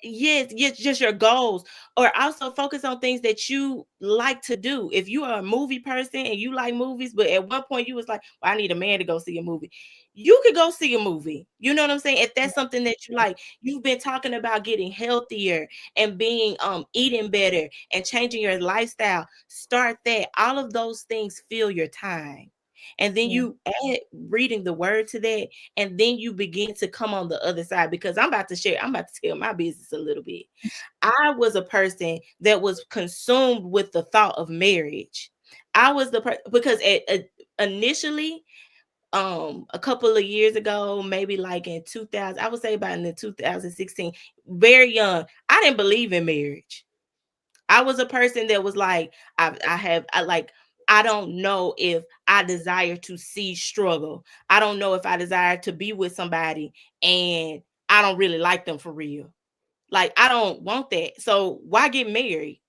[SPEAKER 5] yes, just your goals, or also focus on things that you like to do. If you are a movie person and you like movies, but at one point you was like, well, I need a man to go see a movie, you could go see a movie. You know what I'm saying? If that's something that you like, you've been talking about getting healthier and being eating better and changing your lifestyle, start that. All of those things fill your time. And then you add reading the word to that, and then you begin to come on the other side, because I'm about to tell my business a little bit. I was a person that was consumed with the thought of marriage. I was because initially, a couple of years ago, maybe like in 2000, I would say about in the 2016, very young, I didn't believe in marriage. I was a person that was like, I don't know if I desire to see struggle. I don't know if I desire to be with somebody and I don't really like them for real. Like, I don't want that. So why get married?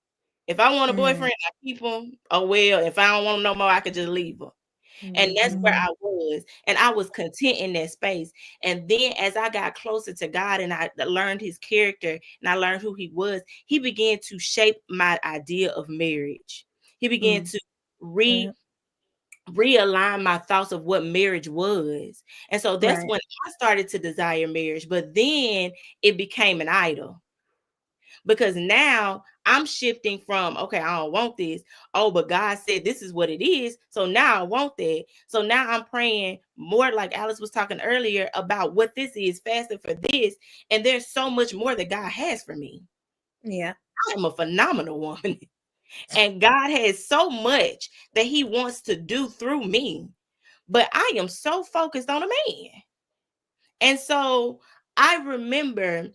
[SPEAKER 5] If I want a boyfriend, I keep him. Oh, well, if I don't want him no more, I could just leave him. And that's where I was. And I was content in that space. And then as I got closer to God and I learned his character and I learned who he was, he began to shape my idea of marriage. He began to realign my thoughts of what marriage was. And so that's when I started to desire marriage. But then it became an idol. Because now I'm shifting from, okay, I don't want this. Oh, but God said this is what it is. So now I want that. So now I'm praying more, like Alice was talking earlier, about what this is, fasting for this. And there's so much more that God has for me.
[SPEAKER 1] Yeah.
[SPEAKER 5] I am a phenomenal woman. And God has so much that he wants to do through me. But I am so focused on a man. And so I remember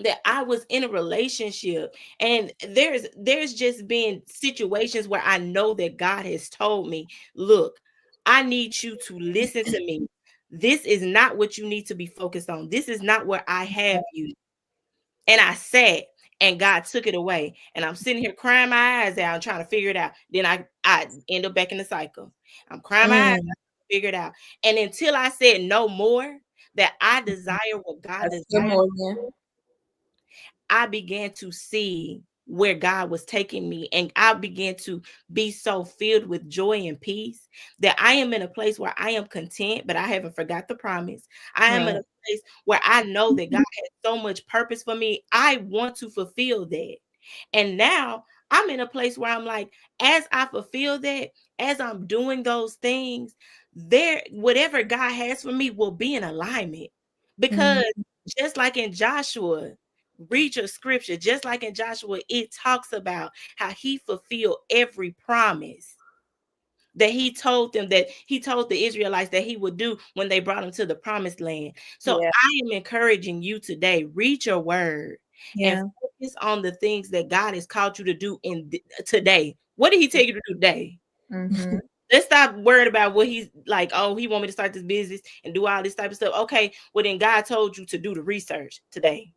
[SPEAKER 5] that I was in a relationship, and there's just been situations where I know that God has told me, look, I need you to listen to me. This is not what you need to be focused on. This is not where I have you. And I sat and God took it away. And I'm sitting here crying my eyes out and trying to figure it out. Then I end up back in the cycle. I'm crying my eyes out, figure it out. And until I said no more, that I desire what God desires, I began to see where God was taking me, and I began to be so filled with joy and peace that I am in a place where I am content, but I haven't forgot the promise. I am in a place where I know that God has so much purpose for me. I want to fulfill that. And now I'm in a place where I'm like, as I fulfill that, as I'm doing those things, whatever God has for me will be in alignment. Because just like in Joshua, read your scripture, just like in Joshua, it talks about how he fulfilled every promise that he told them, that he told the Israelites that he would do when they brought him to the promised land. So I am encouraging you today, read your word and focus on the things that God has called you to do today. What did he tell you to do today? Let's stop worrying about what he's like. Oh, he want me to start this business and do all this type of stuff. Okay, well then God told you to do the research today.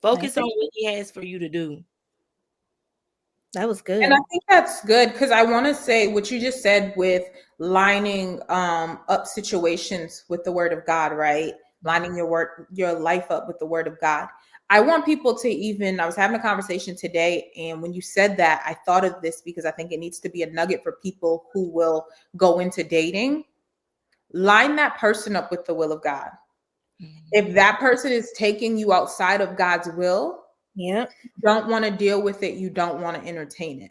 [SPEAKER 5] Focus on what he has for you to do.
[SPEAKER 1] That was good.
[SPEAKER 3] And I think that's good, because I want to say what you just said with lining up situations with the word of God, right? Lining your life up with the word of God. I want people to even, I was having a conversation today, and when you said that, I thought of this because I think it needs to be a nugget for people who will go into dating. Line that person up with the will of God. If that person is taking you outside of God's will,
[SPEAKER 1] Yep.
[SPEAKER 3] you don't want to deal with it. You don't want to entertain it.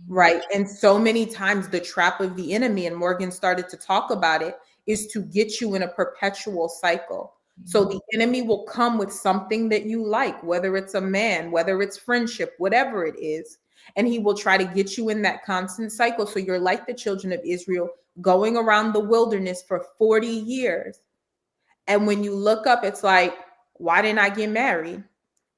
[SPEAKER 3] Right. And so many times the trap of the enemy, and Morgan started to talk about it, is to get you in a perpetual cycle. So the enemy will come with something that you like, whether it's a man, whether it's friendship, whatever it is. And he will try to get you in that constant cycle. So you're like the children of Israel going around the wilderness for 40 years. And when you look up, it's like, why didn't I get married?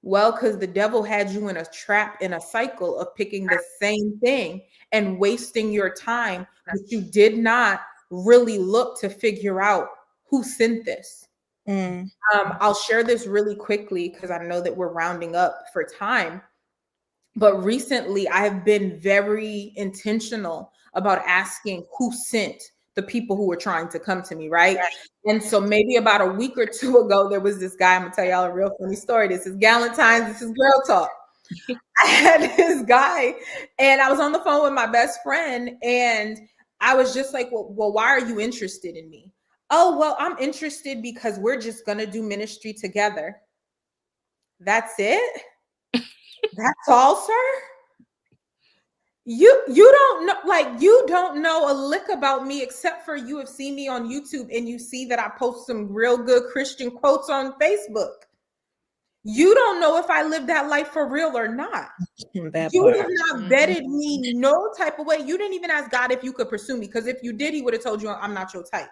[SPEAKER 3] Well, because the devil had you in a trap, in a cycle of picking the same thing and wasting your time, but you did not really look to figure out who sent this. I'll share this really quickly because I know that we're rounding up for time. But recently, I have been very intentional about asking who sent the people who were trying to come to me, right? And so maybe about a week or two ago, there was this guy. I'm gonna tell y'all a real funny story. This is Galentines. This is girl talk. I had this guy, and I was on the phone with my best friend, and I was just like, well, why are you interested in me? Oh, well, I'm interested because we're just gonna do ministry together. That's it? That's all, sir? You don't know, like, you don't know a lick about me except for you have seen me on YouTube and you see that I post some real good Christian quotes on Facebook. You don't know if I live that life for real or not. You have not vetted me no type of way. You didn't even ask God if you could pursue me, because if you did, he would have told you I'm not your type.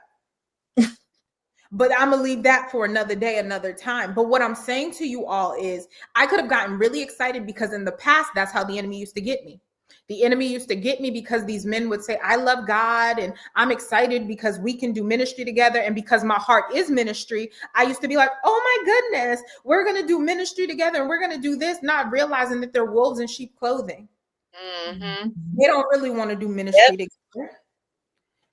[SPEAKER 3] But I'm gonna leave that for another day, another time. But what I'm saying to you all is I could have gotten really excited because in the past, that's how the enemy used to get me. The enemy used to get me because these men would say, I love God and I'm excited because we can do ministry together. And because my heart is ministry, I used to be like, oh my goodness, we're going to do ministry together and we're going to do this, not realizing that they're wolves in sheep clothing. They don't really want to do ministry together.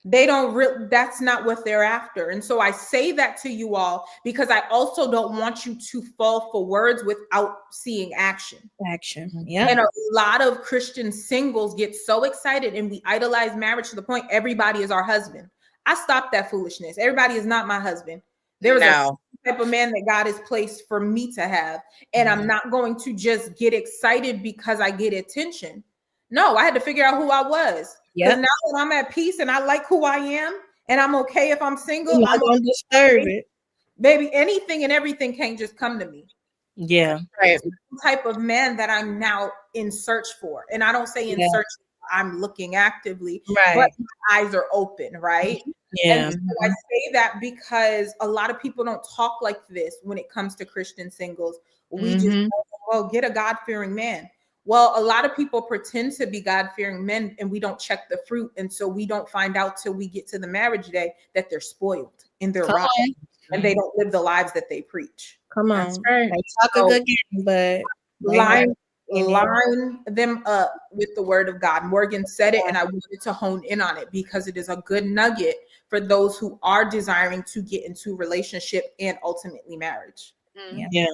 [SPEAKER 3] They don't that's not what they're after. And so I say that to you all because I also don't want you to fall for words without seeing action.
[SPEAKER 1] Yeah.
[SPEAKER 3] And a lot of Christian singles get so excited and we idolize marriage to the point everybody is our husband. I stopped that foolishness. Everybody is not my husband. There is a type of man that God has placed for me to have. And I'm not going to just get excited because I get attention. No, I had to figure out who I was. Because now that I'm at peace and I like who I am and I'm okay if I'm single, I'm
[SPEAKER 1] gonna disturb it.
[SPEAKER 3] Baby, anything and everything can't just come to me.
[SPEAKER 5] Yeah.
[SPEAKER 3] It's the type of man that I'm now in search for. And I don't say in search, I'm looking actively, but my eyes are open, right?
[SPEAKER 5] Yeah.
[SPEAKER 3] And so I say that because a lot of people don't talk like this when it comes to Christian singles. We just go, well, get a God-fearing man. Well, a lot of people pretend to be God-fearing men and we don't check the fruit. And so we don't find out till we get to the marriage day that they're spoiled and they're rotten and they don't live the lives that they preach.
[SPEAKER 1] Come on. That's right. They talk a good game, but
[SPEAKER 3] line them up with the word of God. Morgan said it and I wanted to hone in on it because it is a good nugget for those who are desiring to get into relationship and ultimately marriage.
[SPEAKER 1] Yeah.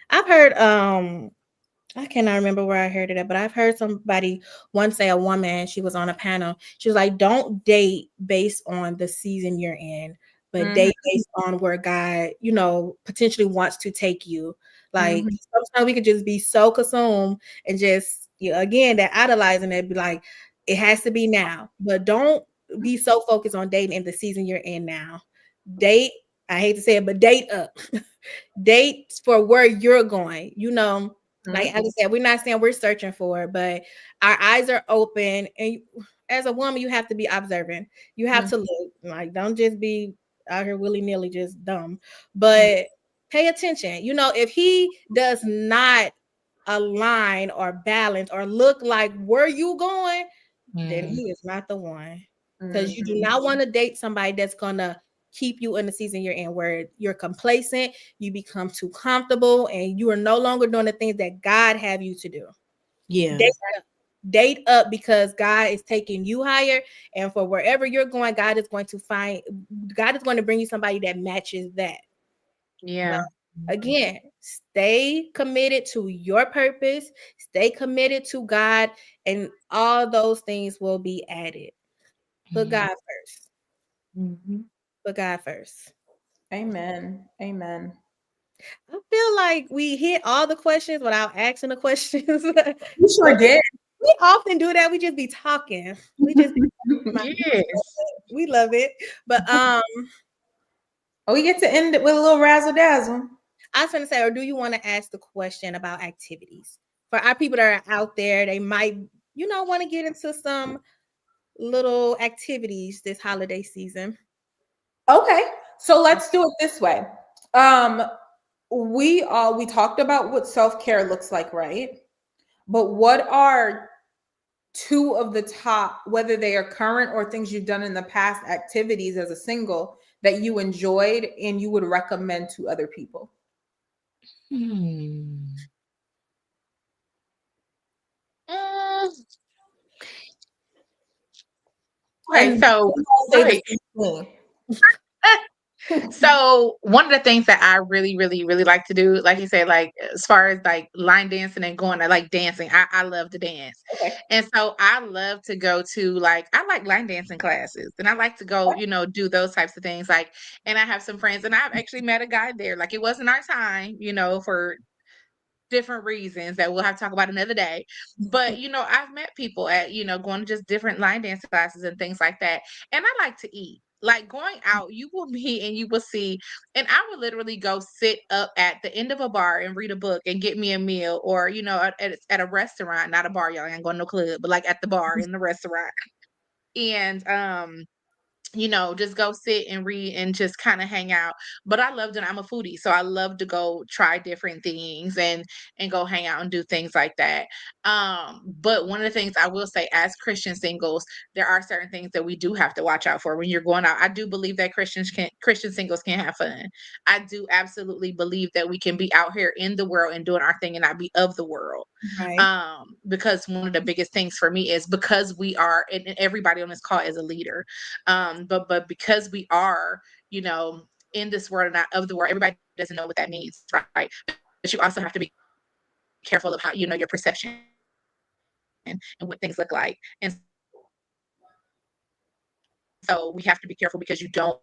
[SPEAKER 1] I've heard I cannot remember where I heard it at, but I've heard somebody once say, a woman, she was on a panel, she was like, don't date based on the season you're in, but date based on where God, potentially wants to take you. Like sometimes we could just be so consumed and just, again, that idolizing it, be like, it has to be now, but don't be so focused on dating in the season you're in now. Date, I hate to say it, but date up. Date for where you're going, Like as I said, we're not saying we're searching for it, but our eyes are open. And as a woman, you have to be observant. You have to look. Like, don't just be out here willy-nilly, just dumb. But pay attention. If he does not align or balance or look like where you going, then he is not the one. Because you do not want to date somebody that's gonna keep you in the season you're in where you're complacent, you become too comfortable, and you are no longer doing the things that God have you to do.
[SPEAKER 5] Yeah.
[SPEAKER 1] Date up because God is taking you higher, and for wherever you're going, God is going to bring you somebody that matches that.
[SPEAKER 4] Yeah.
[SPEAKER 1] Again, stay committed to your purpose, stay committed to God, and all those things will be added. Put God first. Put God first.
[SPEAKER 3] Amen. Amen.
[SPEAKER 1] I feel like we hit all the questions without asking the questions.
[SPEAKER 3] You sure did.
[SPEAKER 1] We often do that. We just be talking. We just
[SPEAKER 4] Yes.
[SPEAKER 1] we love it. But
[SPEAKER 3] We get to end it with a little razzle dazzle.
[SPEAKER 1] I was gonna say, or do you want to ask the question about activities for our people that are out there? They might, want to get into some little activities this holiday season.
[SPEAKER 3] Okay, so let's do it this way. We talked about what self-care looks like, right? But what are two of the top, whether they are current or things you've done in the past, activities as a single that you enjoyed and you would recommend to other people?
[SPEAKER 4] Okay, so so one of the things that I really, really, really like to do, like you said, like as far as like line dancing and going, I like dancing. I love to dance.
[SPEAKER 3] Okay.
[SPEAKER 4] And so I love to go to I like line dancing classes and I like to go, do those types of things. Like, and I have some friends and I've actually met a guy there. Like it wasn't our time, for different reasons that we'll have to talk about another day. But I've met people at going to just different line dance classes and things like that. And I like to eat. Like going out, you will meet and you will see. And I would literally go sit up at the end of a bar and read a book and get me a meal, or at a restaurant, not a bar, y'all. I ain't going to no club, but like at the bar in the restaurant. And just go sit and read and just kind of hang out. But I love I'm a foodie, so I love to go try different things and go hang out and do things like that. But one of the things I will say, as Christian singles, there are certain things that we do have to watch out for when you're going out. I do believe that Christian singles can have fun. I do absolutely believe that we can be out here in the world and doing our thing and not be of the world.
[SPEAKER 1] Right.
[SPEAKER 4] Because one of the biggest things for me is because we are, and everybody on this call is a leader. But because we are, in this world and not of the world, everybody doesn't know what that means, right? But you also have to be careful of how, your perception and what things look like. And so we have to be careful because you don't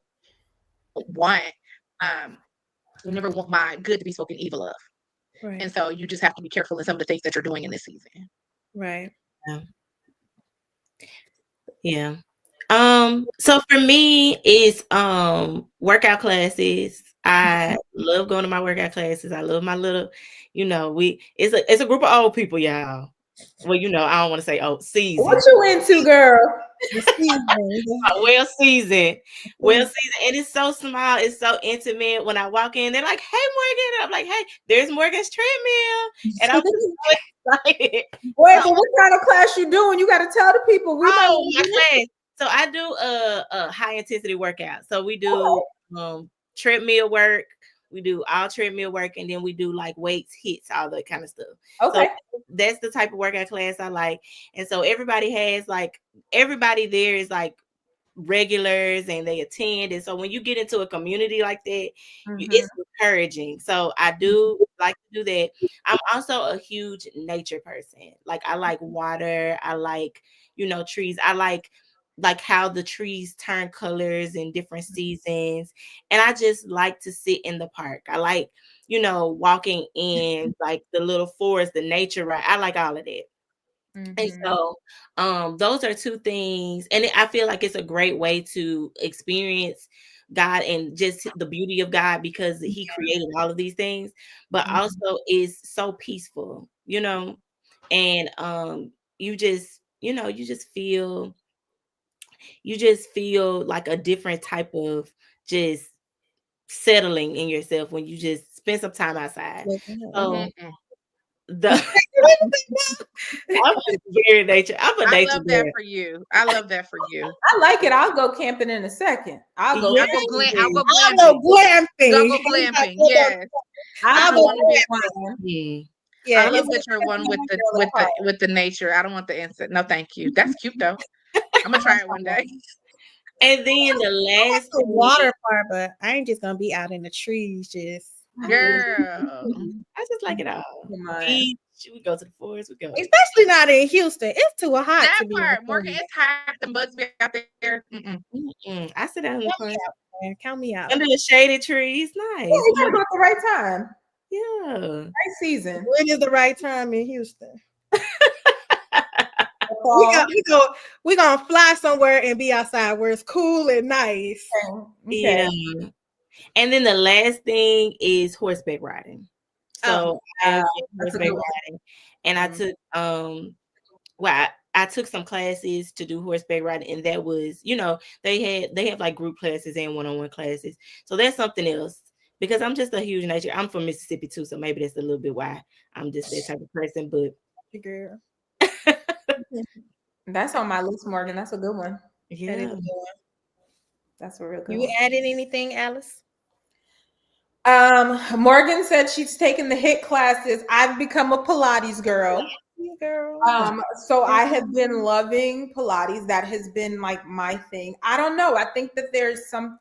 [SPEAKER 4] want, you never want my good to be spoken evil of.
[SPEAKER 1] Right.
[SPEAKER 4] And so you just have to be careful in some of the things that you're doing in this season.
[SPEAKER 1] Right.
[SPEAKER 5] Yeah. So for me, it's workout classes. I love going to my workout classes. I love my little, it's a group of old people, y'all. Well, I don't want to say old, seasoned.
[SPEAKER 3] What you into, girl?
[SPEAKER 5] Well seasoned, and it's so small, it's so intimate. When I walk in, they're like, "Hey, Morgan," I'm like, "Hey, there's Morgan's treadmill," and I'm so excited.
[SPEAKER 3] Wait, but what kind of class you doing? You got to tell the people.
[SPEAKER 5] My class. So I do a high intensity workout. So we do treadmill work. We do all treadmill work, and then we do like weights, hits, all that kind of stuff.
[SPEAKER 3] Okay.
[SPEAKER 5] So that's the type of workout class I like. And so everybody there is like regulars and they attend. And so when you get into a community like that, it's encouraging. So I do like to do that. I'm also a huge nature person. Like I like water. I like, trees. I like how the trees turn colors in different seasons. And I just like to sit in the park. I like, walking in like the little forest, the nature, right? I like all of that. And so those are two things. And I feel like it's a great way to experience God and just the beauty of God because he created all of these things, but also is so peaceful, and you just feel like a different type of just settling in yourself when you just spend some time outside. So I'm very nature.
[SPEAKER 4] I love that for you. I love that for you.
[SPEAKER 3] I like it. I'll go camping in a second. I'll go
[SPEAKER 4] glamping.
[SPEAKER 1] Go
[SPEAKER 4] glamping. Yes.
[SPEAKER 3] I
[SPEAKER 4] want to
[SPEAKER 3] be.
[SPEAKER 4] Yeah, I love that you're one with the nature. I don't want the insect. No, thank you. That's cute though. I'm gonna try it one day.
[SPEAKER 5] And then the last
[SPEAKER 1] water part, but I ain't just gonna be out in the trees just
[SPEAKER 4] Girl.
[SPEAKER 5] I just like it all. Beach, we go to the forest, we go.
[SPEAKER 2] Especially not in Houston. It's too hot
[SPEAKER 4] That
[SPEAKER 2] to be
[SPEAKER 4] part,
[SPEAKER 2] in
[SPEAKER 4] Morgan, it's hot. The bugs be out there.
[SPEAKER 5] I sit down in the park.
[SPEAKER 2] Count me out.
[SPEAKER 5] Under the shaded trees. Nice.
[SPEAKER 3] Yeah, you gotta go at the right time.
[SPEAKER 5] Yeah.
[SPEAKER 3] Right season.
[SPEAKER 2] When is the right time in Houston?
[SPEAKER 3] Fall.
[SPEAKER 2] We gonna fly somewhere and be outside where it's cool and nice.
[SPEAKER 3] Okay.
[SPEAKER 5] Yeah. And then the last thing is horseback riding. So I horseback riding, and I took I took some classes to do horseback riding, and that was, you know, they have like group classes and one-on-one classes. So that's something else, because I'm just a huge nature. I'm from Mississippi too, so maybe that's a little bit why I'm just that type of person. But
[SPEAKER 2] girl,
[SPEAKER 3] that's on my list, Morgan. That's a good one.
[SPEAKER 5] Yeah,
[SPEAKER 3] that's a real good
[SPEAKER 2] you
[SPEAKER 3] one.
[SPEAKER 2] added anything, Alice?
[SPEAKER 3] Morgan said she's taken the HIIT classes. I've become a Pilates girl. So I have been loving Pilates. That has been like my thing. I don't know. I think that there's some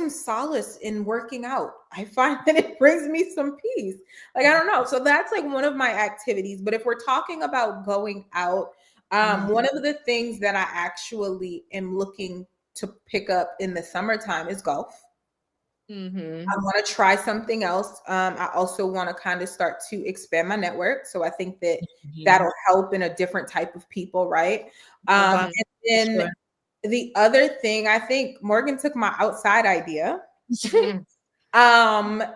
[SPEAKER 3] solace in working out. I find that it brings me some peace. Like, I don't know. So that's like one of my activities. But if we're talking about going out, one of the things that I actually am looking to pick up in the summertime is golf. I want to try something else. I also want to kind of start to expand my network. So I think that that'll help in a different type of people, right? And then the other thing, I think Morgan took my outside idea. So I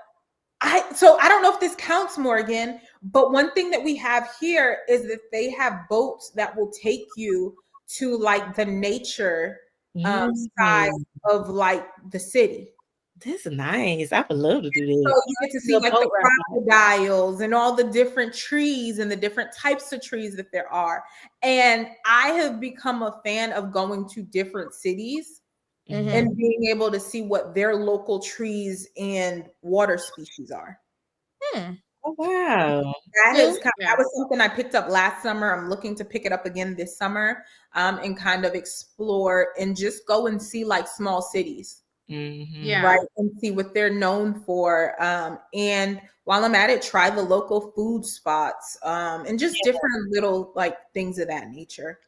[SPEAKER 3] don't know if this counts, Morgan, but one thing that we have here is that they have boats that will take you to like the nature side of like the city.
[SPEAKER 5] That's nice. I would love to do that.
[SPEAKER 3] So you get to see like the crocodiles and all the different trees and the different types of trees that there are. And I have become a fan of going to different cities and being able to see what their local trees and water species are.
[SPEAKER 5] Oh, wow.
[SPEAKER 3] That was something I picked up last summer. I'm looking to pick it up again this summer and kind of explore and just go and see like small cities. Right, and see what they're known for. And while I'm at it, try the local food spots and just different little like things of that nature.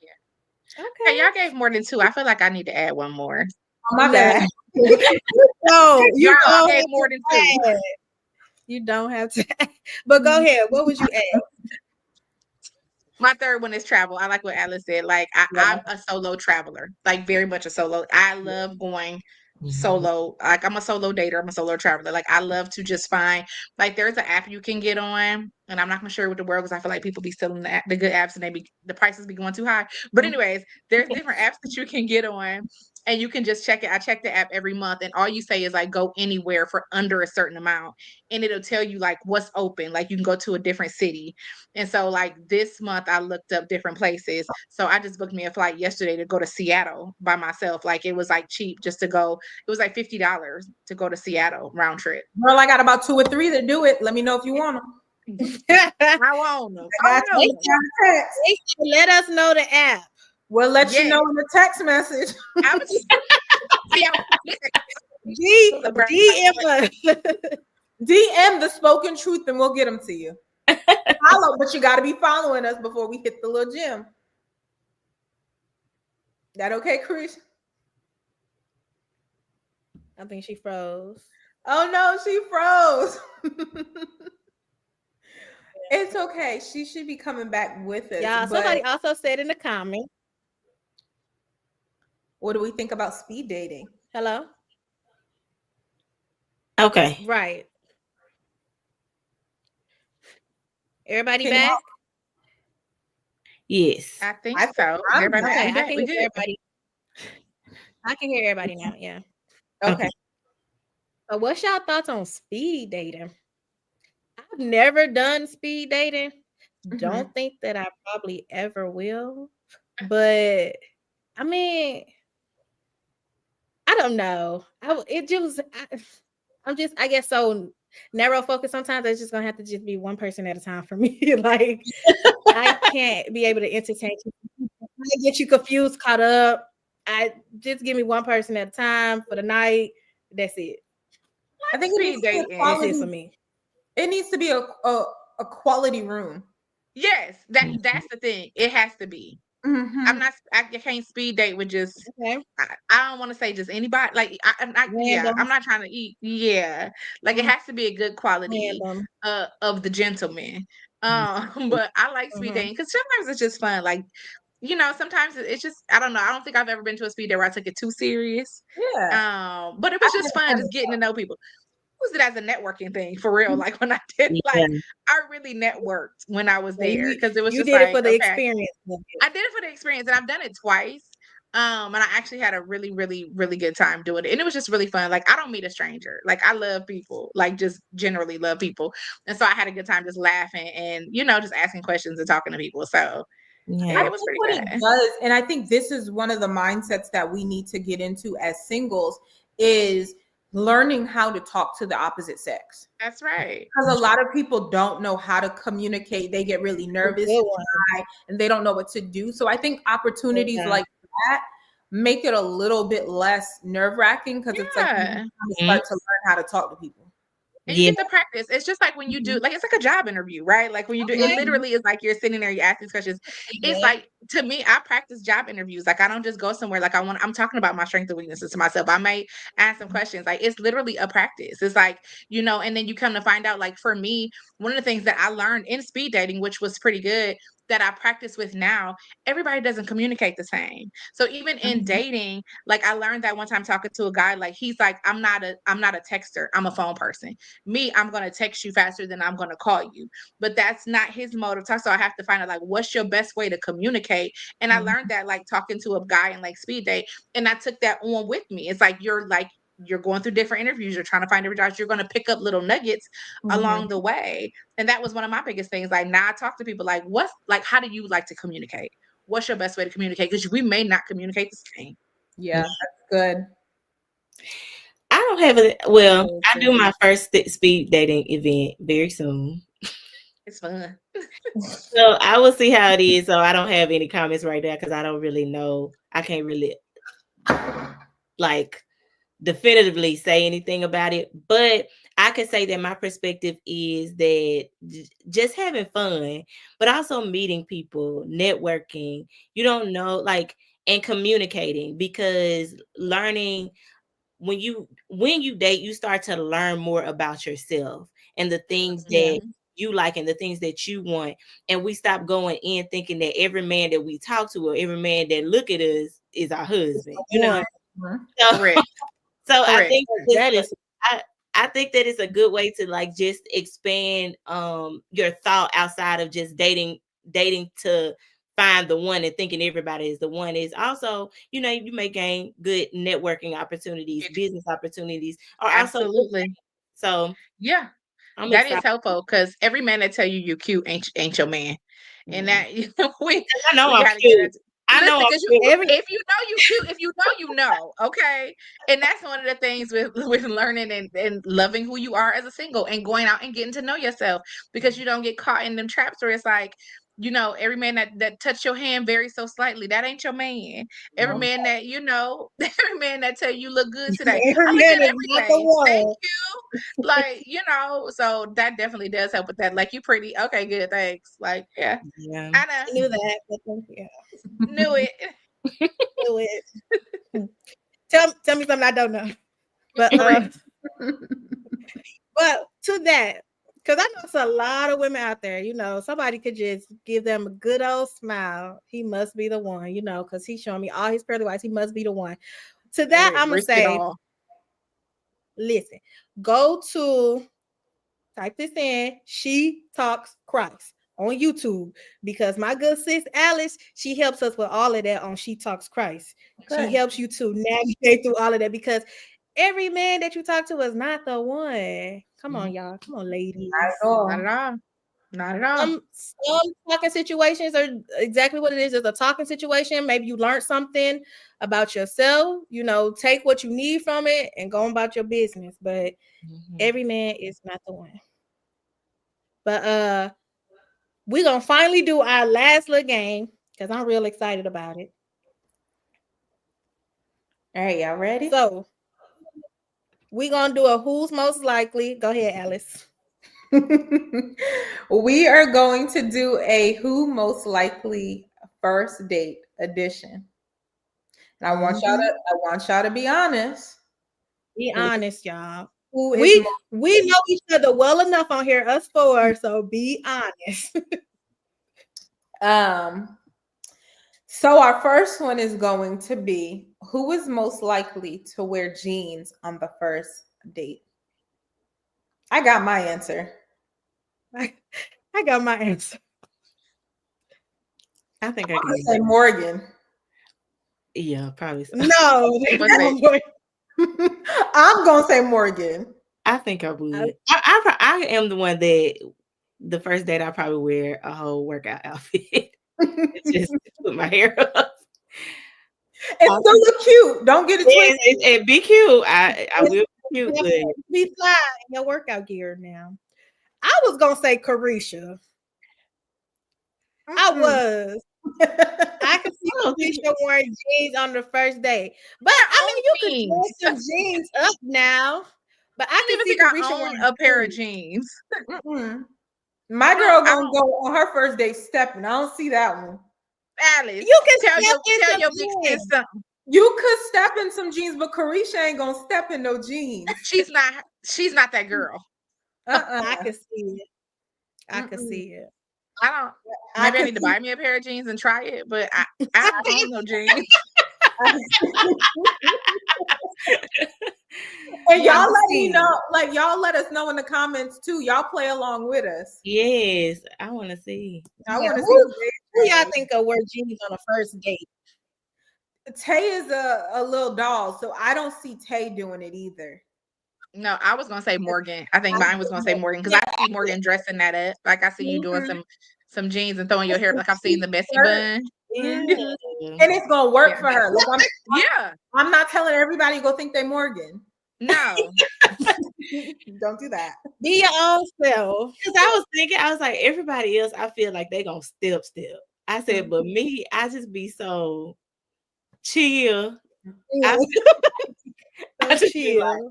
[SPEAKER 4] Okay, y'all gave more than two. I feel like I need to add one more.
[SPEAKER 3] Oh, my bad.
[SPEAKER 2] No,
[SPEAKER 4] y'all gave more than two.
[SPEAKER 2] You don't have to. But go ahead. What would you add?
[SPEAKER 4] My third one is travel. I like what Alice said. Like I'm a solo traveler, like very much a solo. I love going solo. Like I'm a solo dater. I'm a solo traveler. Like I love to just find, like there's an app you can get on, and I'm not gonna share with the world because I feel like people be stealing the good apps and the prices be going too high. But anyways, there's different apps that you can get on, and you can just check it. I check the app every month, and all you say is like go anywhere for under a certain amount, and it'll tell you like what's open. Like you can go to a different city. And so like this month I looked up different places. So I just booked me a flight yesterday to go to Seattle by myself. Like it was like cheap just to go. It was like $50 to go to Seattle round trip.
[SPEAKER 3] Girl, I got about 2 or 3 that do it. Let me know if you want them.
[SPEAKER 4] I want them.
[SPEAKER 2] Let us know the app.
[SPEAKER 3] We'll let you know in the text message. DM the spoken truth and we'll get them to you. Follow, but you got to be following us before we hit the little gym. That okay, Karicia?
[SPEAKER 2] I think she froze.
[SPEAKER 3] Oh no, she froze. It's okay. She should be coming back with us.
[SPEAKER 2] Yeah, somebody also said in the comments.
[SPEAKER 3] What do we think about speed dating?
[SPEAKER 2] Hello?
[SPEAKER 5] Okay.
[SPEAKER 2] Right. Everybody back?
[SPEAKER 5] Yes.
[SPEAKER 4] I think so. Everybody
[SPEAKER 2] back. I can hear everybody. I can hear everybody now. Yeah.
[SPEAKER 3] Okay.
[SPEAKER 2] So what's y'all thoughts on speed dating? I've never done speed dating. Don't think that I probably ever will. But I mean, I don't know. I'm just, I guess, so narrow focus. Sometimes it's just gonna have to just be one person at a time for me. Like I can't be able to entertain you. I get you confused, caught up. I just give me one person at a time for the night. That's it.
[SPEAKER 3] I think
[SPEAKER 4] speed dating.
[SPEAKER 1] That's it for me.
[SPEAKER 3] It needs to be a quality room.
[SPEAKER 4] Yes, that's the thing. It has to be.
[SPEAKER 3] Mm-hmm.
[SPEAKER 4] I can't speed date with just.
[SPEAKER 1] Okay.
[SPEAKER 4] I don't want to say just anybody. Like yeah, I'm not trying to eat. Yeah, like it has to be a good quality
[SPEAKER 1] Random.
[SPEAKER 4] of the gentleman. But I like speed dating because sometimes it's just fun. Like sometimes it's just I don't know. I don't think I've ever been to a speed date where I took it too serious.
[SPEAKER 3] Yeah.
[SPEAKER 4] But it was just fun, just getting to know people. Use it as a networking thing for real. Like when I did,
[SPEAKER 5] Yeah.
[SPEAKER 4] I really networked when I was there because it was
[SPEAKER 1] You
[SPEAKER 4] just
[SPEAKER 1] did it
[SPEAKER 4] like,
[SPEAKER 1] for the
[SPEAKER 4] okay,
[SPEAKER 1] experience.
[SPEAKER 4] I did it for the experience, and I've done it twice. And I actually had a really, really, really good time doing it, and it was just really fun. Like I don't meet a stranger. Like I love people. Like just generally love people, and so I had a good time just laughing and just asking questions and talking to people. So
[SPEAKER 3] I
[SPEAKER 4] it was
[SPEAKER 3] think
[SPEAKER 4] pretty
[SPEAKER 3] what
[SPEAKER 4] good.
[SPEAKER 3] it does, and I think this is one of the mindsets that we need to get into as singles, is learning how to talk to the opposite sex.
[SPEAKER 4] That's right.
[SPEAKER 3] Because a lot of people don't know how to communicate. They get really nervous, shy, and they don't know what to do. So I think opportunities like that make it a little bit less nerve-wracking because it's like you start to learn how to talk to people.
[SPEAKER 4] And you get to practice. It's just like when you do, like, it's like a job interview, right? Like when you do, it literally is like you're sitting there, you're asking questions. It's like, to me, I practice job interviews. Like I don't just go somewhere. Like I'm talking about my strengths and weaknesses to myself. I might ask some questions. Like it's literally a practice. It's like, and then you come to find out, like for me, one of the things that I learned in speed dating, which was pretty good, that I practice with now, everybody doesn't communicate the same. So even in dating, like I learned that one time talking to a guy, like he's like, I'm not a texter, I'm a phone person. Me, I'm going to text you faster than I'm going to call you. But that's not his mode of talk. So I have to find out, like, what's your best way to communicate? And I learned that, like, talking to a guy in like speed date. And I took that on with me. It's like, you're going through different interviews. You're trying to find different jobs. You're going to pick up little nuggets along the way. And that was one of my biggest things. Like now I talk to people like, how do you like to communicate? What's your best way to communicate? Because we may not communicate the same.
[SPEAKER 3] Yeah, that's good.
[SPEAKER 5] I don't have I do my first speed dating event very soon.
[SPEAKER 4] It's fun.
[SPEAKER 5] So I will see how it is. So I don't have any comments right now because I don't really know. I can't really like definitively say anything about it. But I could say that my perspective is that just having fun, but also meeting people, networking, you don't know, like, and communicating, because learning when you date, you start to learn more about yourself and the things that you like and the things that you want. And we stop going in thinking that every man that we talk to or every man that look at us is our husband. So I think I think that it's a good way to like just expand your thought outside of just dating to find the one and thinking everybody is the one. Is also, you may gain good networking opportunities, business opportunities, or
[SPEAKER 4] absolutely.
[SPEAKER 5] So
[SPEAKER 4] yeah, that is helpful because every man that tell you cute ain't your man, and that
[SPEAKER 5] I know I'm cute.
[SPEAKER 4] I know if you know you cute, if you know, okay. And that's one of the things with learning and loving who you are as a single and going out and getting to know yourself, because you don't get caught in them traps where it's like, every man that touch your hand very so slightly, that ain't your man. Every man that every man that tell you look good today, I look at everything. Thank you. Like, so that definitely does help with that. Like, you pretty, okay, good, thanks. Like, yeah.
[SPEAKER 1] I knew that, but
[SPEAKER 4] knew it.
[SPEAKER 1] Knew it. Tell me something I don't know. But but to that, because I know it's a lot of women out there, somebody could just give them a good old smile. He must be the one, because he's showing me all his pearly whites. He must be the one. To that, I'm going to say, listen, type this in, She Talks Christ on YouTube, because my good sis Alice, she helps us with all of that on She Talks Christ. Okay. She helps you to navigate through all of that, because every man that you talk to is not the one. Come on, y'all. Come on, ladies.
[SPEAKER 4] Not at all. Not at all.
[SPEAKER 1] Some talking situations are exactly what it is. It's a talking situation. Maybe you learned something about yourself. Take what you need from it and go about your business. But every man is not the one. But we're gonna finally do our last little game because I'm real excited about it.
[SPEAKER 3] All right, y'all ready?
[SPEAKER 1] So
[SPEAKER 2] We're gonna do a who's most likely. Go ahead, Alice.
[SPEAKER 3] We are going to do a who most likely first date edition. And I want y'all to be honest.
[SPEAKER 2] Be honest, y'all.
[SPEAKER 3] Who is
[SPEAKER 2] We know each other well enough on here, us four, so be honest.
[SPEAKER 3] So our first one is going to be, who is most likely to wear jeans on the first date? I got my answer.
[SPEAKER 2] I got my answer.
[SPEAKER 5] I think I
[SPEAKER 3] I'm
[SPEAKER 5] can
[SPEAKER 3] gonna say Morgan.
[SPEAKER 5] Yeah, probably so.
[SPEAKER 2] No,
[SPEAKER 3] I'm gonna say Morgan.
[SPEAKER 5] I think I would. I am the one that the first date I probably wear a whole workout outfit. Just put my hair up.
[SPEAKER 3] And still look cute. Don't get it twisted.
[SPEAKER 5] And be cute. I will be cute.
[SPEAKER 2] Be fly in your workout gear now. I was gonna say Karicia. I was. I could see Karicia wearing jeans on the first day. But I mean, you could wear some jeans up now. But I can see Karicia wearing
[SPEAKER 4] a pair of jeans.
[SPEAKER 3] My girl gonna go on her first date stepping. I don't see that one.
[SPEAKER 4] Alice,
[SPEAKER 2] you can
[SPEAKER 4] tell your big sis something.
[SPEAKER 3] You could step in some jeans, but Karicia ain't gonna step in no jeans.
[SPEAKER 4] She's not that girl.
[SPEAKER 2] I can see it. I can see it.
[SPEAKER 4] Maybe I need to buy me a pair of jeans and try it, but I don't own no jeans.
[SPEAKER 3] And y'all let me know, like y'all let us know in the comments too. Y'all play along with us.
[SPEAKER 5] Yes, I want to see.
[SPEAKER 3] I want to see
[SPEAKER 2] who y'all think will wear jeans on a first date.
[SPEAKER 3] Tay is a little doll, so I don't see Tay doing it either.
[SPEAKER 4] No, I was gonna say Morgan. I think mine was gonna say Morgan because I see Morgan dressing that up. Like I see you doing some jeans and throwing your hair. Like I've seen the messy bun.
[SPEAKER 3] And it's gonna work for her. Like I'm not telling everybody to go think they Morgan.
[SPEAKER 4] No.
[SPEAKER 3] Don't do that.
[SPEAKER 2] Be your own self.
[SPEAKER 5] Because I was like, everybody else, I feel like they gonna step. I said, but me, I just be so chill.
[SPEAKER 2] I
[SPEAKER 5] just chill.
[SPEAKER 4] Like,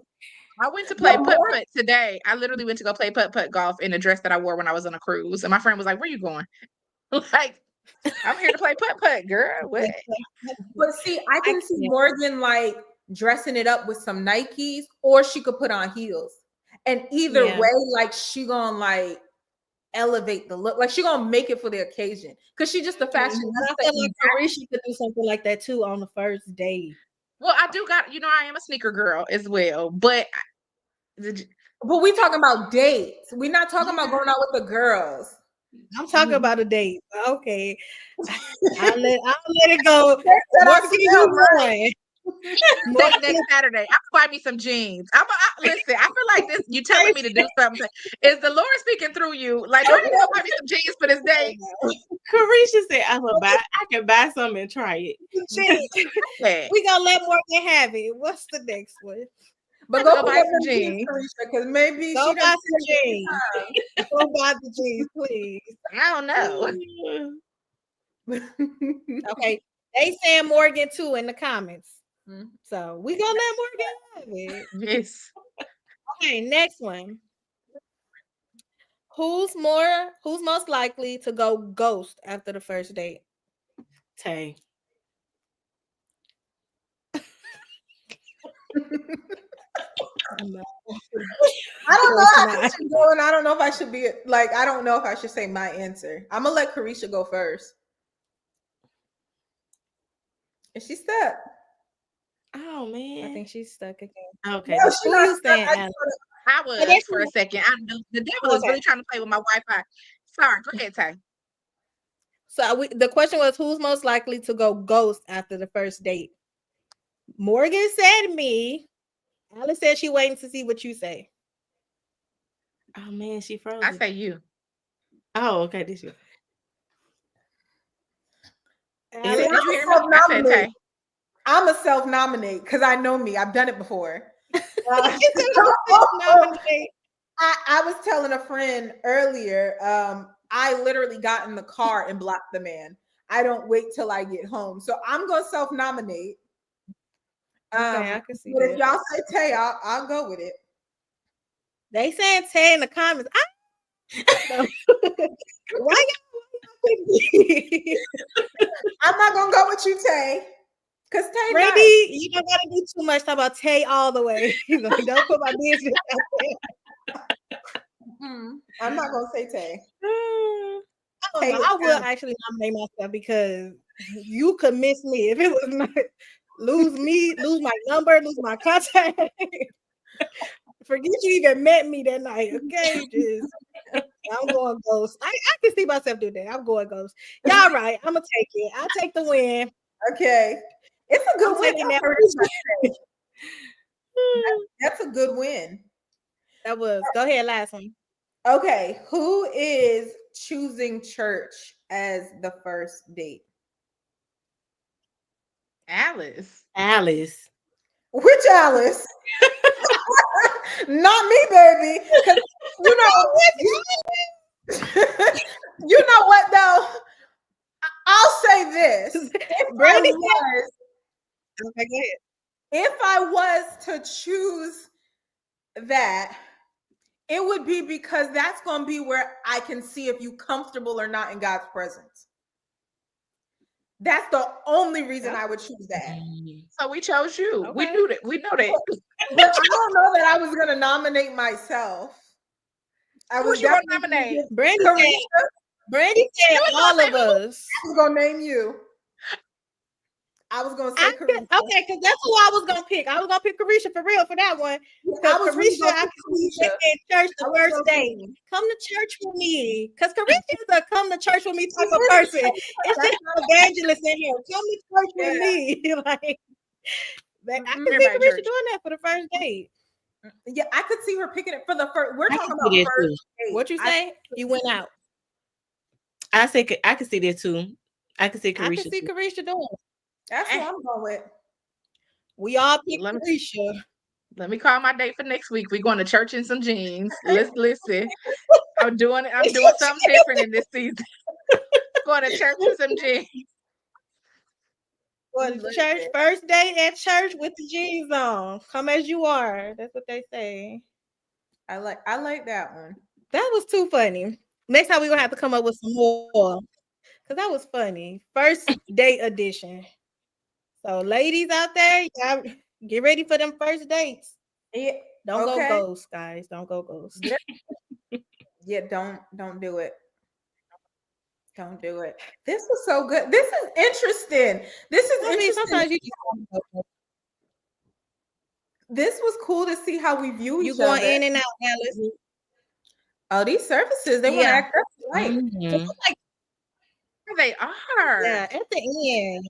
[SPEAKER 4] I went to play putt-putt today. I literally went to go play putt-putt golf in a dress that I wore when I was on a cruise. And my friend was like, where you going? Like, I'm here to play putt-putt, girl. What?
[SPEAKER 3] But see, I can see Morgan like dressing it up with some Nikes, or she could put on heels. And either way, like she gonna like elevate the look. Like she gonna make it for the occasion. Because she just a fashion.
[SPEAKER 2] I feel like Karicia could do something like that too on the first date.
[SPEAKER 4] Well, I do got, I am a sneaker girl as well. But
[SPEAKER 3] we talking about dates. We're not talking about going out with the girls.
[SPEAKER 2] I'm talking about a date. Okay. I'll let it go.
[SPEAKER 4] Next Saturday, I'll buy me some jeans. Listen, I feel like this. You telling me to do something. Is the Lord speaking through you? Like, don't you buy me some jeans for this day?
[SPEAKER 5] Karicia said, I can buy some and try it.
[SPEAKER 2] We gonna let Morgan have it. What's the next one?
[SPEAKER 3] But go buy some jeans, because maybe
[SPEAKER 2] go buy some jeans. Go buy the jeans, please.
[SPEAKER 4] I don't know.
[SPEAKER 2] Okay, they saying Morgan too in the comments. So we gonna let Morgan have it.
[SPEAKER 4] Yes.
[SPEAKER 2] Okay, next one. Who's most likely to go ghost after the first date?
[SPEAKER 5] Tay.
[SPEAKER 3] I don't know how I should go, and I don't know if I should be like, I don't know if I should say my answer. I'm gonna let Karicia go first. Is she stuck?
[SPEAKER 5] Oh man,
[SPEAKER 2] I think she's stuck again.
[SPEAKER 5] Okay,
[SPEAKER 2] no, who you saying?
[SPEAKER 4] I was for a second. The devil is really trying to play with my Wi-Fi. Sorry, go ahead, Tay.
[SPEAKER 2] So the question was, who's most likely to go ghost after the first date? Morgan said me. Alice said she waiting to see what you say.
[SPEAKER 5] Oh man, she froze.
[SPEAKER 4] I say you.
[SPEAKER 5] Oh, okay, this you.
[SPEAKER 3] Did you hear me? I said Tay. I'm a self-nominate because I know me. I've done it before. I was telling a friend earlier, I literally got in the car and blocked the man. I don't wait till I get home. So I'm going to self-nominate.
[SPEAKER 1] Okay, I can see
[SPEAKER 3] But if
[SPEAKER 1] that.
[SPEAKER 3] y'all say Tay, I'll go with it.
[SPEAKER 1] They saying Tay in the comments. Why y'all?
[SPEAKER 3] I'm not gonna go with you, Tay. Cause Tay
[SPEAKER 1] Brandy,
[SPEAKER 3] nice.
[SPEAKER 1] you don't gotta do too much. Talk about Tay all the way. Like, don't put my business out there.
[SPEAKER 3] I'm not gonna say Tay.
[SPEAKER 1] I don't know. I will actually nominate myself because you could miss me if it was not lose my number, lose my contact. Forget you even met me that night. Okay, just I'm going ghost. I can see myself do that. I'm going ghost. Y'all right. I'm gonna take it. I'll take the win.
[SPEAKER 3] Okay. It's a good win. That's a good win.
[SPEAKER 1] That was. Go ahead, last one.
[SPEAKER 3] Okay. Who is choosing church as the first date?
[SPEAKER 4] Alice.
[SPEAKER 5] Alice.
[SPEAKER 3] Which Alice? Not me, baby. You know, you know what though? I'll say this.
[SPEAKER 1] Brandy was, okay, go ahead.
[SPEAKER 3] If I was to choose that, it would be because that's going to be where I can see if you comfortable or not in God's presence. That's the only reason I would choose that.
[SPEAKER 4] So we chose you. Okay. We knew that. We know that.
[SPEAKER 3] But I don't know that I was going to nominate myself.
[SPEAKER 4] Who was you going to nominate?
[SPEAKER 1] Brandy said all of us.
[SPEAKER 3] I was going to name you. I was gonna say Karicia.
[SPEAKER 1] Okay, because that's who I was gonna pick. I was gonna pick Karicia for real for that one. Because Karicia, I can see in church the first day. Come to church with me. Because Karicia is a come to church with me type of person. It's just an evangelist in here. Come to church with me. Like I can see Karicia doing that for the first date.
[SPEAKER 3] Yeah, I could see her picking it for the first. We're talking about first date.
[SPEAKER 1] What you say? You went out.
[SPEAKER 5] I can see that too. I can see Karicia.
[SPEAKER 1] I can see Karicia doing it.
[SPEAKER 3] That's what I'm going with.
[SPEAKER 1] We all pick Karicia.
[SPEAKER 4] Let me call my date for next week. We're going to church in some jeans. Listen. I'm doing something different in this season. Going to church in some jeans.
[SPEAKER 1] Going to church, first day at church with the jeans on. Come as you are. That's what they say.
[SPEAKER 3] I like that one.
[SPEAKER 1] That was too funny. Next time we're gonna have to come up with some more. Because that was funny. First date edition. So, ladies out there, y'all get ready for them first dates.
[SPEAKER 3] Yeah.
[SPEAKER 1] Don't go ghost, guys. Don't go ghost.
[SPEAKER 3] Yeah, don't do it. Don't do it. This was so good. This is interesting. Interesting. Sometimes you just this was cool to see how we view each other.
[SPEAKER 1] You going in and out, Alice.
[SPEAKER 3] Oh, these services, they want to act up right.
[SPEAKER 4] They are.
[SPEAKER 1] Yeah, at the end.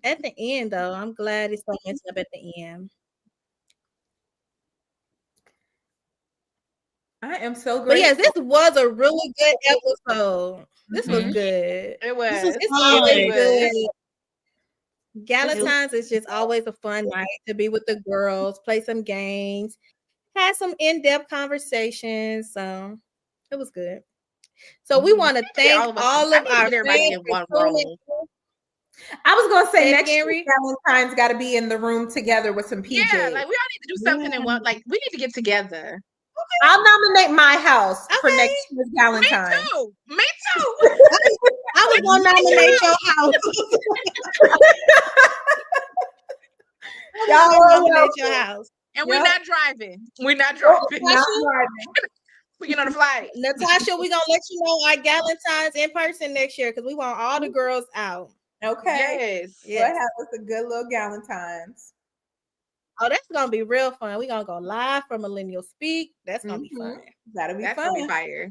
[SPEAKER 1] At the end, though, I'm glad it's so messed up at the end.
[SPEAKER 3] I am so grateful.
[SPEAKER 1] But yes, this was a really good episode. This was good.
[SPEAKER 4] It was.
[SPEAKER 1] It's always good. Galentines is just always a fun night to be with the girls, play some games, have some in-depth conversations. So it was good. So we want to thank all of our friends in one room.
[SPEAKER 3] I was gonna say next year Galentine's got to be in the room together with some PJs.
[SPEAKER 4] Yeah, like we all need to do something in one. Like we need to get together.
[SPEAKER 3] Okay. I'll nominate my house for next year's Galentine.
[SPEAKER 4] Me too.
[SPEAKER 1] I was gonna nominate your house.
[SPEAKER 3] Y'all
[SPEAKER 1] nominate your house.
[SPEAKER 4] And we're not driving. We're not driving. We get on the flight.
[SPEAKER 1] Natasha, we're gonna let you know our Galentines in person next year because we want all the girls out.
[SPEAKER 3] Okay. Yes. We'll have us a good little Galentines.
[SPEAKER 1] Oh, that's gonna be real fun. We're gonna go live from Millennials Speak. That's gonna be fun.
[SPEAKER 3] That'll be fun.
[SPEAKER 4] Gonna be fire.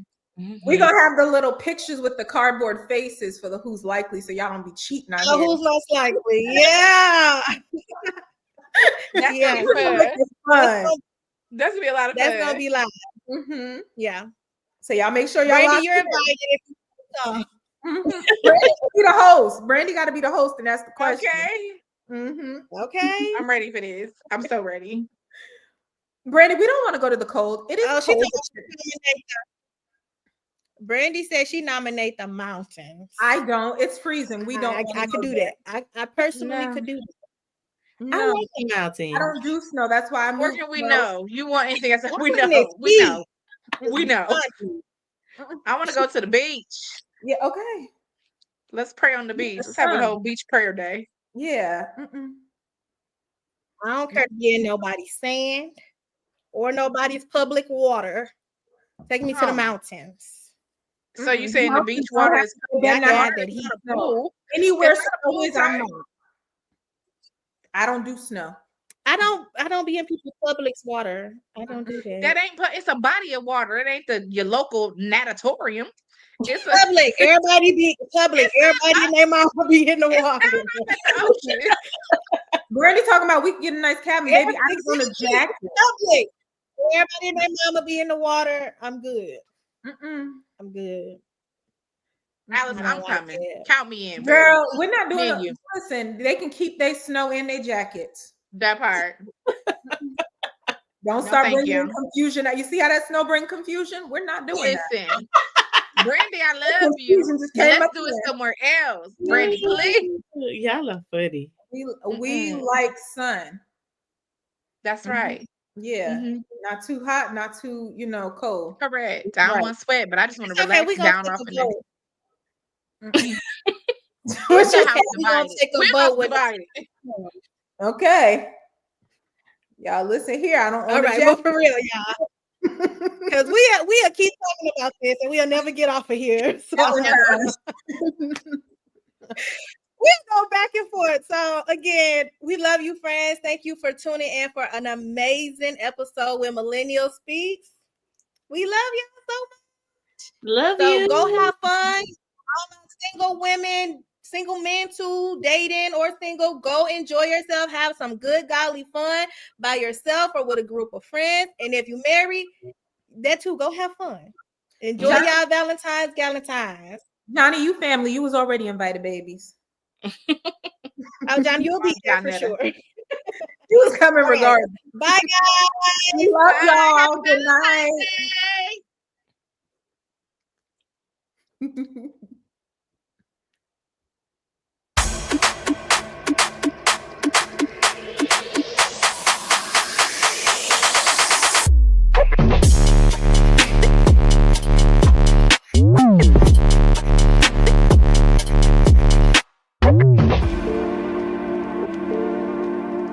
[SPEAKER 3] We're gonna have the little pictures with the cardboard faces for the who's likely, so y'all don't be cheating on
[SPEAKER 1] who's most likely. Yeah.
[SPEAKER 4] That's gonna be fun. That's gonna be a lot of fun.
[SPEAKER 1] That's gonna be live. Yeah.
[SPEAKER 3] So y'all make sure y'all.
[SPEAKER 1] Brandy, you're invited if you come.
[SPEAKER 3] Brandy be the host. Brandy got to be the host, and that's the question.
[SPEAKER 4] Okay.
[SPEAKER 1] Okay.
[SPEAKER 4] I'm ready for this. I'm so ready.
[SPEAKER 3] Brandy, we don't want to go to the cold. It is cold.
[SPEAKER 1] Brandy said she nominate the mountains.
[SPEAKER 3] I don't. It's freezing. We don't.
[SPEAKER 1] I could do that. I personally could do that.
[SPEAKER 3] No,
[SPEAKER 5] I like the mountains.
[SPEAKER 3] I don't do snow. That's why I moved.
[SPEAKER 4] Where can we know? You want anything? I said, we
[SPEAKER 2] Goodness,
[SPEAKER 4] know. We know. We know.
[SPEAKER 2] Auntie.
[SPEAKER 4] I want to go to the beach.
[SPEAKER 3] Yeah, okay.
[SPEAKER 4] Let's pray on the beach. Let's have a whole beach prayer day.
[SPEAKER 3] Yeah.
[SPEAKER 2] I don't care to be in nobody's sand or nobody's public water. Take me to the mountains.
[SPEAKER 4] So you saying the beach water is
[SPEAKER 2] that heat.
[SPEAKER 3] Anywhere
[SPEAKER 4] It's not a
[SPEAKER 3] snow
[SPEAKER 4] pool
[SPEAKER 3] is, I'm
[SPEAKER 4] type.
[SPEAKER 3] not. I don't do snow.
[SPEAKER 2] I don't be in people's public's water. I don't do that.
[SPEAKER 4] That ain't. It's a body of water. It ain't your local natatorium. It's
[SPEAKER 2] public. Everybody be public. Everybody and their mama be in the water.
[SPEAKER 3] Brandy talking about we can get a nice cabin, baby. I just want a jacket.
[SPEAKER 2] Public. Everybody and their mama be in the water. I'm good. I'm good.
[SPEAKER 4] Alice, I'm coming. Count me in,
[SPEAKER 3] girl. We're not doing
[SPEAKER 4] it.
[SPEAKER 3] Listen, they can keep their snow in their jackets.
[SPEAKER 4] That part.
[SPEAKER 3] Don't start bringing confusion. You see how that snow bring confusion? We're not doing that.
[SPEAKER 4] Brandy, I love you. Let's do it somewhere else. Brandy, please.
[SPEAKER 5] Y'all are funny.
[SPEAKER 3] We like sun.
[SPEAKER 4] That's right.
[SPEAKER 3] Yeah. Not too hot, not too, cold.
[SPEAKER 4] Correct. I don't want to sweat, but I just want to relax down off in there.
[SPEAKER 2] We're gonna take a boat with us.
[SPEAKER 3] Okay. Y'all listen here. I don't.
[SPEAKER 2] All right, well, for real, y'all. Because we'll keep talking about this and we'll never get off of here. So we'll go back and forth. So again, we love you, friends. Thank you for tuning in for an amazing episode with Millennials Speaks. We love y'all so much.
[SPEAKER 5] Love you.
[SPEAKER 2] Go have fun. All my single women, single men too, dating or single, go enjoy yourself. Have some good godly fun by yourself or with a group of friends. And if you marry, that too, go have fun. Enjoy y'all Valentine's, Galentines.
[SPEAKER 3] Johnny, you family, you was already invited, babies.
[SPEAKER 2] Oh, Johnny, you'll be there for sure.
[SPEAKER 3] You was coming regardless.
[SPEAKER 2] Bye, guys.
[SPEAKER 3] We love y'all. Good night.